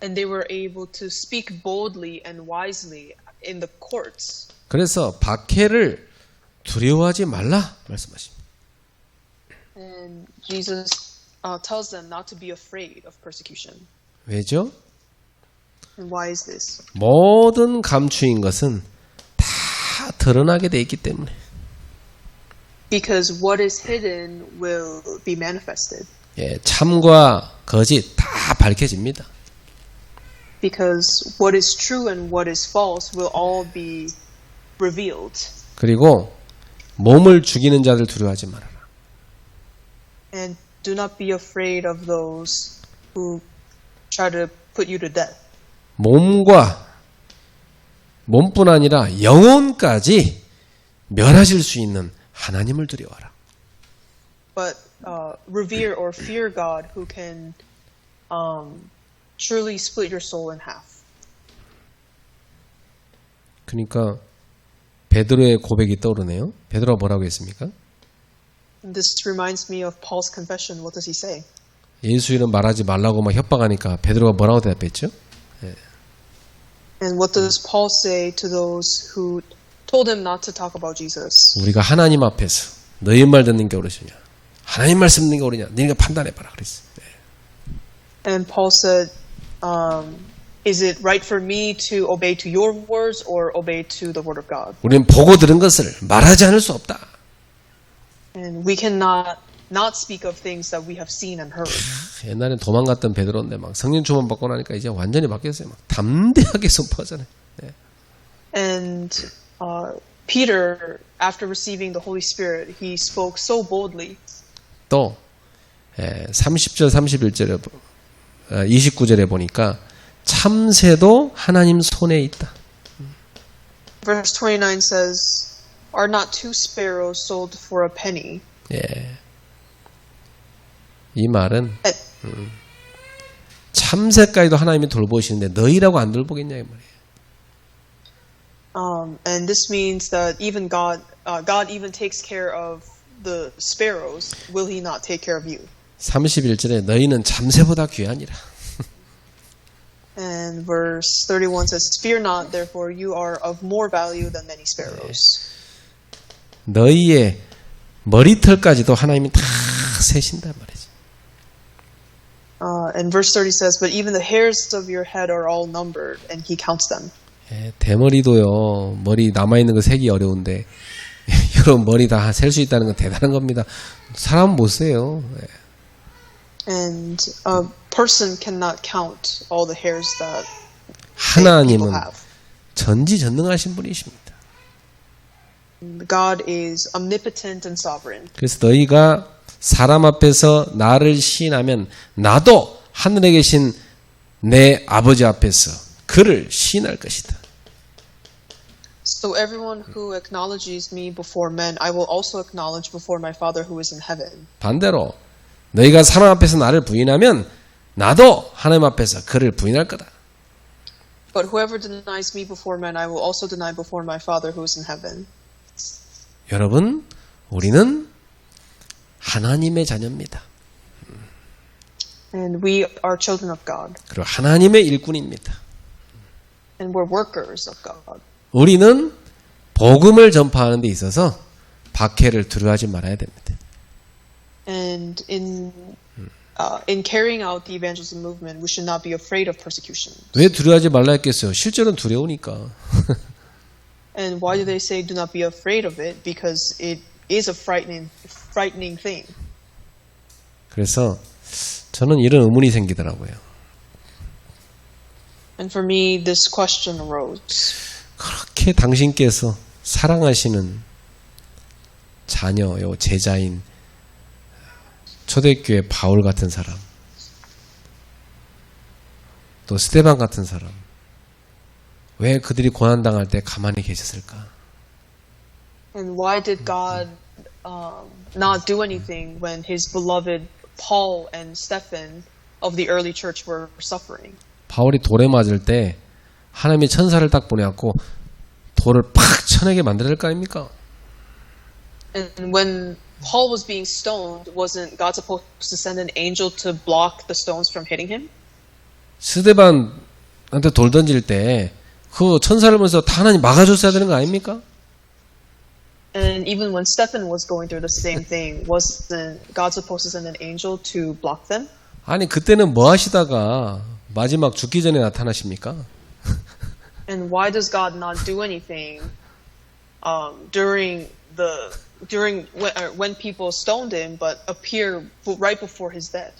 And they were able to speak boldly and wisely in the courts. 그래서 박해를 두려워하지 말라 말씀하십니다. And Jesus tells them not to be afraid of persecution. 왜죠? And why is this? 모든 감추인 것은 다 드러나게 돼 있기 때문에. Because what is hidden will be manifested. 예, 참과 거짓 다 밝혀집니다. Because what is true and what is false will all be revealed. 그리고 몸을 죽이는 자들 두려워하지 말아라. And do not be afraid of those who try to put you to death. 몸뿐 아니라 영혼까지 멸하실 수 있는 하나님을 두려워하라. But revere or fear God who can truly split your soul in half. 그러니까 베드로의 고백이 떠오르네요. 베드로가 뭐라고 했습니까? And this reminds me of Paul's confession. What does he say? 예수 이름 말하지 말라고 막 협박하니까 베드로가 뭐라고 대답했죠? And what does Paul say to those who told him not to talk about Jesus? 우리가 하나님 앞에서 너희 말 듣는 게 옳으시냐? 하나님 말씀 듣는 게 옳으냐? 너희가 판단해봐라 그랬어. And Paul said, is it right for me to obey to your words or obey to the word of God? 우리는 보고 들은 것을 말하지 않을 수 없다. And we cannot not speak of things that we have seen and heard. 옛날엔 도망갔던 베드로인데 막 성령 충만 받고 나니까 이제 완전히 바뀌었어요. 막 담대하게 선포하잖아요. 네. And Peter, after receiving the Holy Spirit, he spoke so boldly. 또 30절 31절에 29절에 보니까 참새도 하나님 손에 있다. Verse 29 says, "Are not two sparrows sold for a penny?" 예. 이 말은 참새까지도 하나님이 돌보시는데 너희라고 안 돌보겠냐 이 말이에요. And this means that even God even takes care of the sparrows. Will He not take care of you? 31절에 너희는 참새보다 귀하니라. And verse 31 says, "Fear not, therefore you are of more value than many sparrows." 너희의 머리털까지도 하나님이 다 세신단 말이지. And verse 30 says, "But even the hairs of your head are all numbered, and He counts them." 예, 대머리도요. 머리 남아있는 거 세기 어려운데 여러분 머리 다 셀 수 있다는 건 대단한 겁니다. 사람은 못 세요. 예. And a person cannot count all the hairs that 하나님은 people have. 전지전능하신 분이십니다. God is omnipotent and sovereign. 그래서 너희가 사람 앞에서 나를 시인하면 나도 하늘에 계신 내 아버지 앞에서 그를 시인할 것이다. So everyone who acknowledges me before men, I will also acknowledge before my Father who is in heaven. 반대로 너희가 사람 앞에서 나를 부인하면 나도 하나님 앞에서 그를 부인할 거다. But whoever denies me before men, I will also deny before my Father who is in heaven. 여러분, 우리는 하나님의 자녀입니다. And we are children of God. 그리고 하나님의 일꾼입니다. And we're workers of God. 우리는 복음을 전파하는 데 있어서 박해를 두려워하지 말아야 됩니다. And in carrying out the evangelism movement, we should not be afraid of persecution. 왜 두려워하지 말라 했겠어요? 실제로는 두려우니까. And why do they say do not be afraid of it? Because it is a frightening thing. 그래서 저는 이런 의문이 생기더라고요. And for me, this question arose. 그렇게 당신께서 사랑하시는 자녀요, 제자인 초대교회 바울 같은 사람, 또 스데반 같은 사람, 왜 그들이 고난당할 때 가만히 계셨을까? And why did God not do anything when His beloved Paul and Stephen of the early church were suffering? 바울이 돌에 맞을 때 하나님이 천사를 딱 보내갖고 돌을 팍 쳐내게 만들어야 될 거 아닙니까? And when Paul was being stoned, wasn't God supposed to send an angel to block the stones from hitting him? 스데반한테 돌 던질 때 그 천사를 보면서 다 하나님 막아줬어야 되는 거 아닙니까? And even when Stephen was going through the same thing, wasn't God supposed to send an angel to block them? 아니 그때는 뭐 하시다가 마지막 죽기 전에 나타나십니까? And why does God not do anything during when people stoned him, but appear right before his death?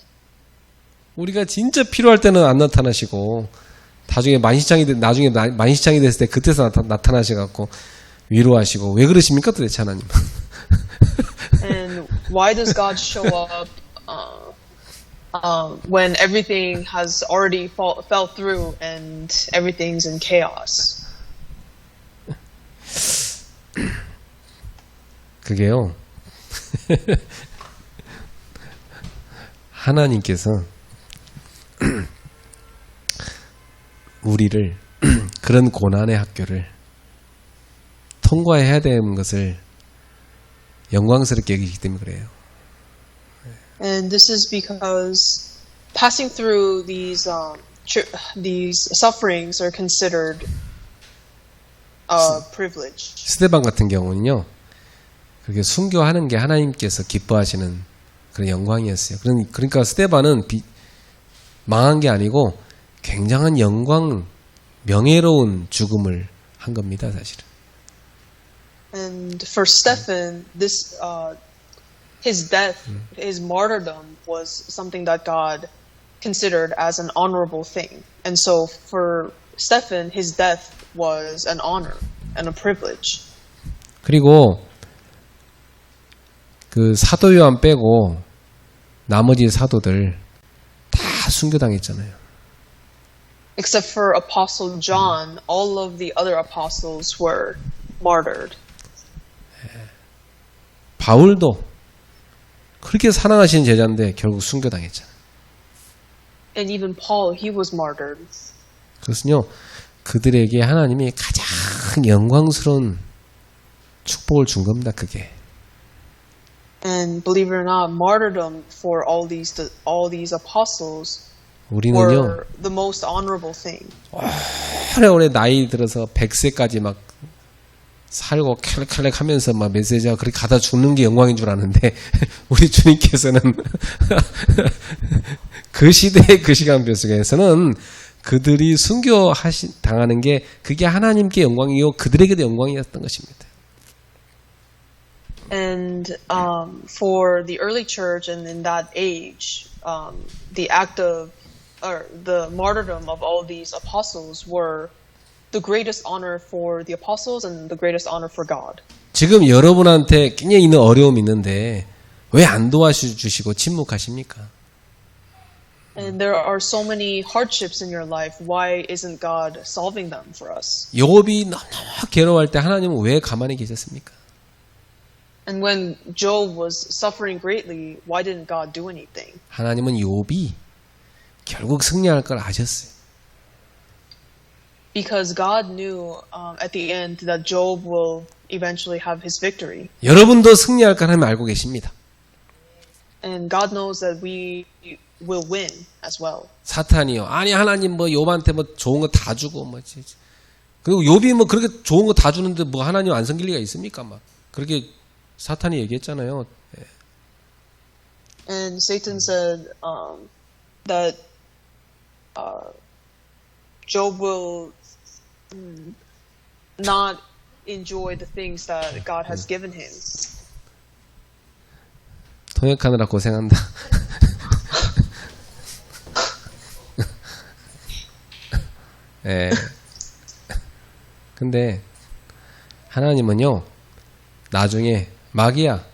우리가 진짜 필요할 때는 안 나타나시고 나중에 만시창이 됐을 때 그때서 나타나셔갖고 위로하시고 왜 그러십니까 도대체 하나님? And why does God show up when everything has already fell through and everything's in chaos? 그게요. 하나님께서 우리를 그런 고난의 학교를 통과해야 되는 것을 영광스럽게 여기기 때문에 그래요. And this is because passing through these sufferings are considered a privilege. 스데반 같은 경우는요. 그게 순교하는 게 하나님께서 기뻐하시는 그런 영광이었어요. 그러니까 스데반은 망한 게 아니고 굉장한 영광, 명예로운 죽음을 한 겁니다, 사실은. And for Stephen, his death, his martyrdom was something that God considered as an honorable thing. And so for Stephen, his death was an honor and a privilege. 그리고 그 사도 요한 빼고 나머지 사도들 다 순교당했잖아요. Except for Apostle John, all of the other apostles were martyred. 바울도 그렇게 사랑하신 제자인데 결국 순교당했잖아요. And even Paul, he was martyred. 그것은요, 그들에게 하나님이 가장 영광스러운 축복을 준 겁니다, 그게. And believe it or not, martyrdom for all these apostles 우리는요, were the most honorable thing. 오래오래 나이 들어서 100세까지 막 살고 캘렉캘렉 하면서 막 메시지가 그렇게 가다 죽는 게 영광인 줄 아는데 우리 주님께서는 그 시대의 그 시간 속에서는 그들이 순교당하는 게 그게 하나님께 영광이요 그들에게도 영광이었던 것입니다. And for the early church and in that age, the act of or the martyrdom of all these apostles were the greatest honor for the apostles and the greatest honor for God. 지금 여러분한테 굉장히 있는 어려움이 있는데 왜 안 도와주시고 침묵하십니까? And there are so many hardships in your life. Why isn't God solving them for us? 욥이 너무 괴로워할 때 하나님은 왜 가만히 계셨습니까? And when Job was suffering greatly, why didn't God do anything? 하나님은 욥이 결국 승리할 걸 아셨어요. Because God knew at the end that Job will eventually have his victory. 여러분도 승리할 걸 하나님 알고 계십니다. And God knows that we will win as well. 사탄이요. 아니 하나님 뭐 욥한테 뭐 좋은 거 다 주고 뭐지. 그리고 욥이 뭐 그렇게 좋은 거 다 주는데 뭐 하나님 안 섬길 리가 있습니까? 막 그렇게 사탄이 얘기했잖아요. And Satan said that Job will not enjoy the things that God has given him. 통역하느라 고생한다. 예. 근데 하나님은요, 나중에 마귀야,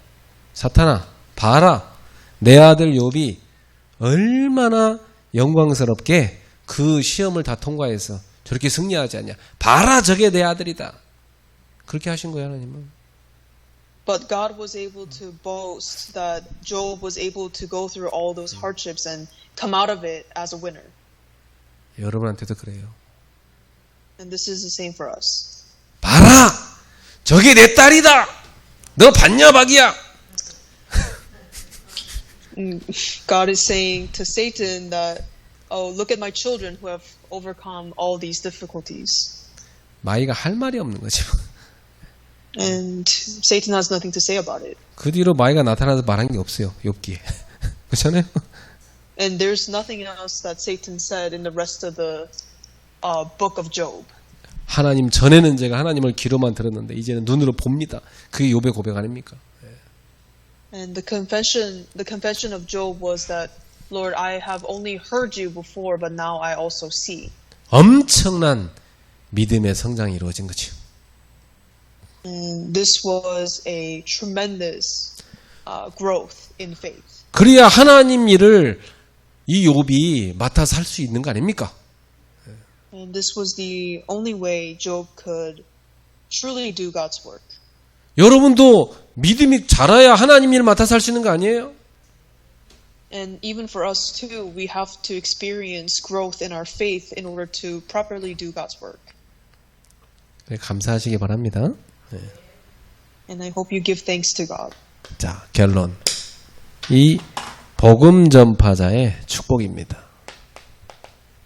사탄아, 봐라, 내 아들 욥이 얼마나 영광스럽게 그 시험을 다 통과해서 저렇게 승리하지 않냐. 봐라, 저게 내 아들이다. 그렇게 하신 거예요, 하나님은. But God was able to boast that Job was able to go through all those hardships and come out of it as a winner. 여러분한테도 그래요. And this is the same for us. 봐라! 저게 내 딸이다! 너 봤냐, 마귀야? God is saying to Satan that, oh, look at my children who have overcome all these difficulties. 마귀가 할 말이 없는 거죠. And Satan has nothing to say about it. 그 뒤로 마귀가 나타나서 말한 게 없어요. 욥기에. 그렇잖아요. And there's nothing else that Satan said in the rest of the book of Job. 하나님 전에는 제가 하나님을 귀로만 들었는데 이제는 눈으로 봅니다. 그게 욥의 고백 아닙니까? And the confession of Job was that, Lord, I have only heard you before, but now I also see. 엄청난 믿음의 성장이 이루어진 거죠. And this was a tremendous growth in faith. 그래야 하나님 일을 이 욥이 맡아서 할 수 있는 거 아닙니까? And this was the only way Job could truly do God's work. 여러분도 믿음이 자라야 하나님 일 맡아서 할 수 있는 거 아니에요? And even for us too, we have to experience growth in our faith in order to properly do God's work. 감사하시기 바랍니다. And I hope you give thanks to God. 자, 결론. 이 복음 전파자의 축복입니다.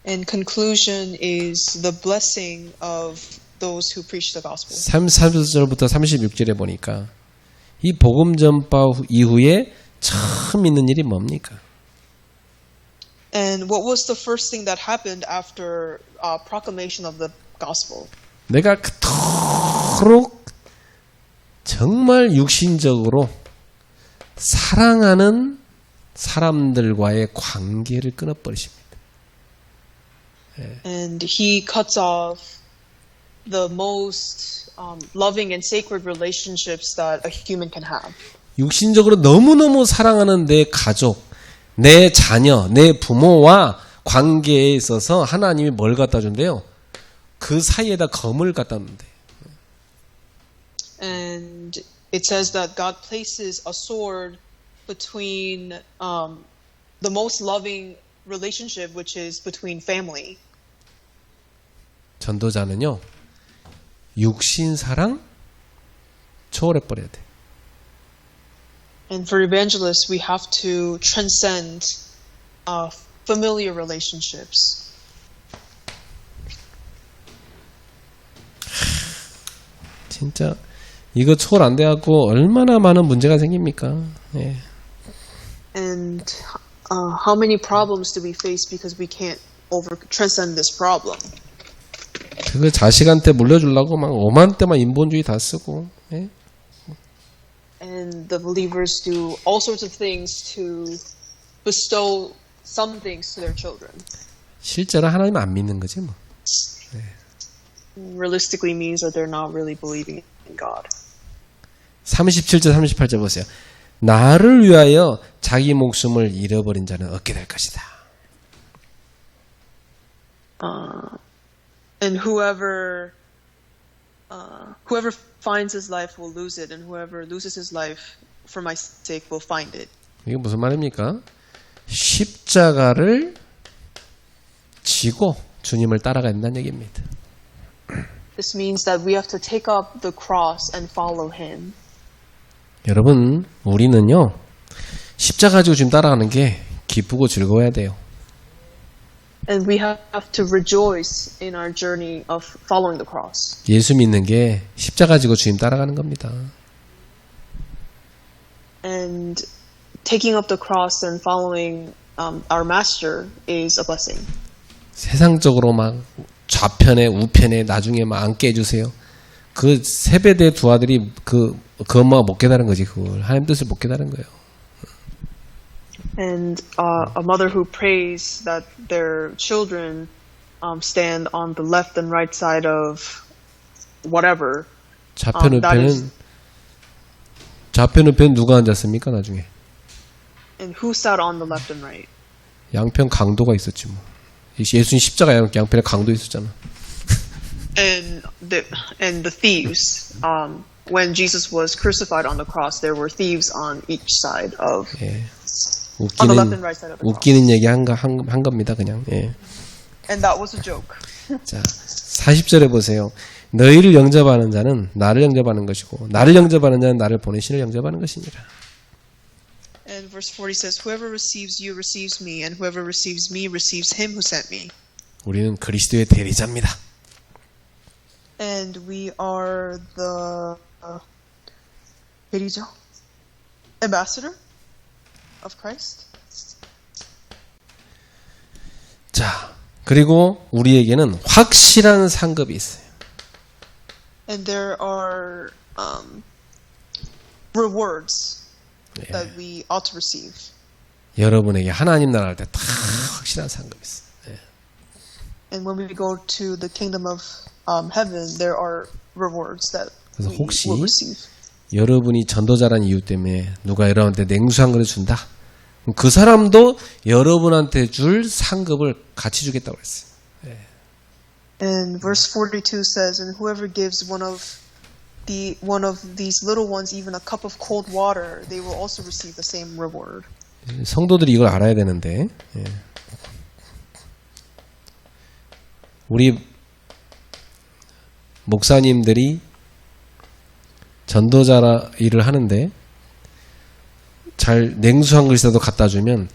And conclusion is the blessing of those who preach the gospel. 34절부터 36절에 보니까 이 복음 전파 이후에 처음 있는 일이 뭡니까? And what was the first thing that happened after proclamation of the gospel? 내가 그토록 정말 육신적으로 사랑하는 사람들과의 관계를 끊어버리십니다. And he cuts off the most loving and sacred relationships that a human can have. 육신적으로 너무너무 사랑하는 내 가족, 내 자녀, 내 부모와 관계에 있어서 하나님이 뭘 갖다 준대요? 그 사이에다 검을 갖다 놓는데. And it says that God places a sword between the most loving relationship, which is between family. 전도자는요, 육신 사랑 초월해버려야 돼. And for evangelists, we have to transcend familiar relationships. 진짜 이거 초월 안 돼갖고 얼마나 많은 문제가 생깁니까? 예. And how many problems do we face because we can't transcend this problem? 그거 자식한테 물려주려고 막 오만때만 인본주의 다 쓰고. 예? And the believers do all sorts of things to bestow some things to their children. 실제로 하나님 안 믿는 거지 뭐. Realistically means that they're not really believing in God. 37절 38절 보세요. 나를 위하여 자기 목숨을 잃어버린 자는 얻게 될 것이다. And whoever finds his life will lose it, and whoever loses his life for my sake will find it. 이게 무슨 말입니까? 십자가를 지고 주님을 따라가야 된다는 얘기입니다. This means that we have to take up the cross and follow him. 여러분, 우리는요, 십자가 지고 주님 따라가는 게 기쁘고 즐거워야 돼요. And we have to rejoice in our journey of following the cross. 예수 믿는 게 십자가 지고 주님 따라가는 겁니다. And taking up the cross and following our master is a blessing. 세상적으로 막 좌편에 우편에 나중에 막 앉게 해주세요. 그 세배대 두 아들이 그 엄마가 못 깨달은 거지. 그걸 하나님 뜻을 못 깨달은 거예요. And a mother who prays that their children stand on the left and right side of whatever. 좌편 우편 누가 앉았습니까 나중에? And who sat on the left and right? 양편 강도가 있었지 뭐. 예수님 십자가 양편에 강도 있었잖아. And the thieves. When Jesus was crucified on the cross, there were thieves on each side of. 예. On the left and right side of the cross. 웃기는 얘기 한 겁니다 그냥. 예. And that was a joke. 자, 40절에 보세요. 너희를 영접하는 자는 나를 영접하는 것이고 나를 영접하는 자는 나를 보내신 이를 영접하는 것이니라. And verse 40 says, Whoever receives you receives me, and whoever receives me receives him who sent me. 우리는 그리스도의 대리자입니다. And we are the 일이죠. Ambassador of Christ. 자, 그리고 우리에게는 확실한 상급이 있어요. And there are rewards 예. that we ought to receive. 여러분에게 하나님 나라 할 때 다 확실한 상급이 있어요. 예. And when we go to the kingdom of heaven, there are rewards that 그래서 we 혹시 will receive. 여러분이 전도자라는 이유 때문에 누가 여러분한테 냉수 한 그릇 준다? 그럼 그 사람도 여러분한테 줄 상급을 같이 주겠다고 그랬어요. And verse 42 says, "And whoever gives one of these little ones even a cup of cold water, they will also receive the same reward." 성도들이 이걸 알아야 되는데, 예. 우리 목사님들이 전도자 일을 하는데 잘 냉수 한 그릇이라도 갖다 주면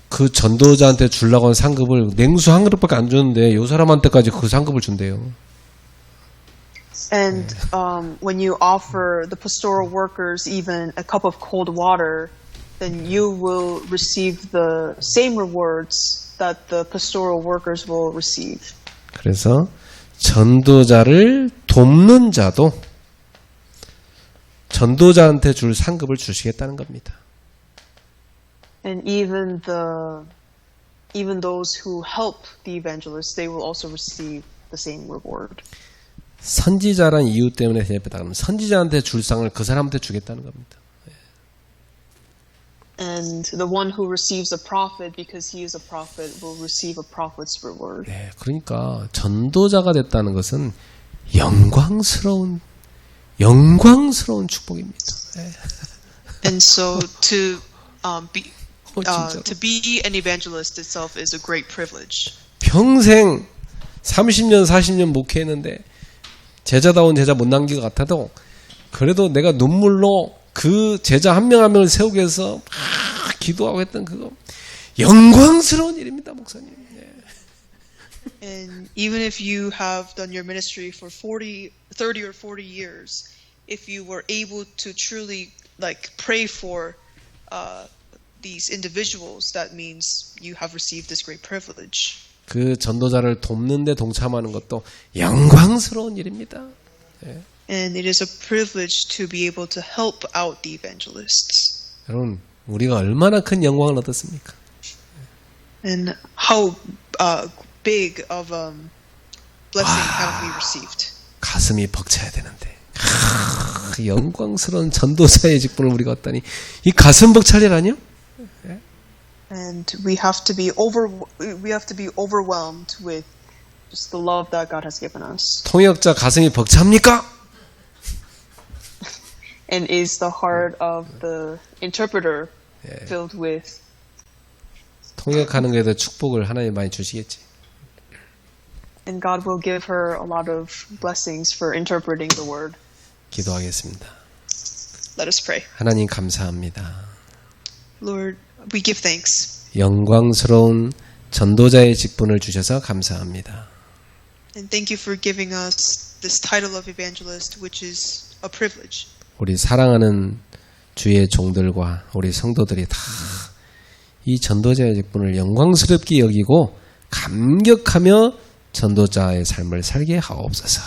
그 전도자한테 주려고 한 상급을 냉수 한 그릇밖에 안 주는데 이 사람한테까지 그 상급을 준대요. And when you offer the pastoral workers even a cup of cold water, then you will receive the same rewards that the pastoral workers will receive. 그래서 전도자를 돕는 자도 전도자한테 줄 상급을 주시겠다는 겁니다. And even those who help the evangelists, they will also receive the same reward. 선지자란 이유 때문에 대접했다 그러면 선지자한테 줄 상을 그 사람한테 주겠다는 겁니다. And the one who receives a prophet because he is a prophet will receive a prophet's reward. 네, 그러니까 전도자가 됐다는 것은 영광스러운 축복입니다. 네. And so to be 진짜로. to be an evangelist itself is a great privilege. 평생 30년 40년 목회했는데 제자다운 제자 못 남긴 것 같아도 그래도 내가 눈물로 그 제자 한 명 한 명을 세우기 위해서 기도하고 했던 그거 영광스러운 일입니다, 목사님. 네. And even if you have done your ministry for 30 or 40 years, if you were able to truly pray for these individuals, that means you have received this great privilege. 그 전도자를 돕는 데 동참하는 것도 영광스러운 일입니다. 네. And it is a privilege to be able to help out the evangelists. 여러분, 우리가 얼마나 큰 영광을 얻었습니까? And how big of blessing have we received? 가슴이 벅차야 되는데. 영광스러운 전도자의 직분을 우리가 얻다니. 이 가슴 벅찰 일 아니요? And we have to be overwhelmed with just the love that God has given us. 통역자 가슴이 벅찹니까? And is the heart of the interpreter filled with? 통역하는 거에도 축복을 하나님 많이 주시겠지. And God will give her a lot of blessings for interpreting the word. 기도하겠습니다. Let us pray. 하나님 감사합니다. Lord, we give thanks. 영광스러운 전도자의 직분을 주셔서 감사합니다. And thank you for giving us this title of evangelist, which is a privilege. 우리 사랑하는 주의 종들과 우리 성도들이 다 이 전도자의 직분을 영광스럽게 여기고 감격하며 전도자의 삶을 살게 하옵소서.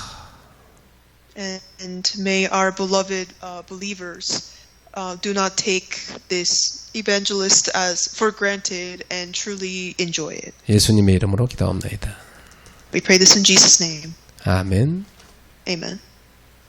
And may our beloved believers do not take this evangelist as for granted and truly enjoy it. 예수님의 이름으로 기도합나이다. We pray this in Jesus' name. 아멘. Amen.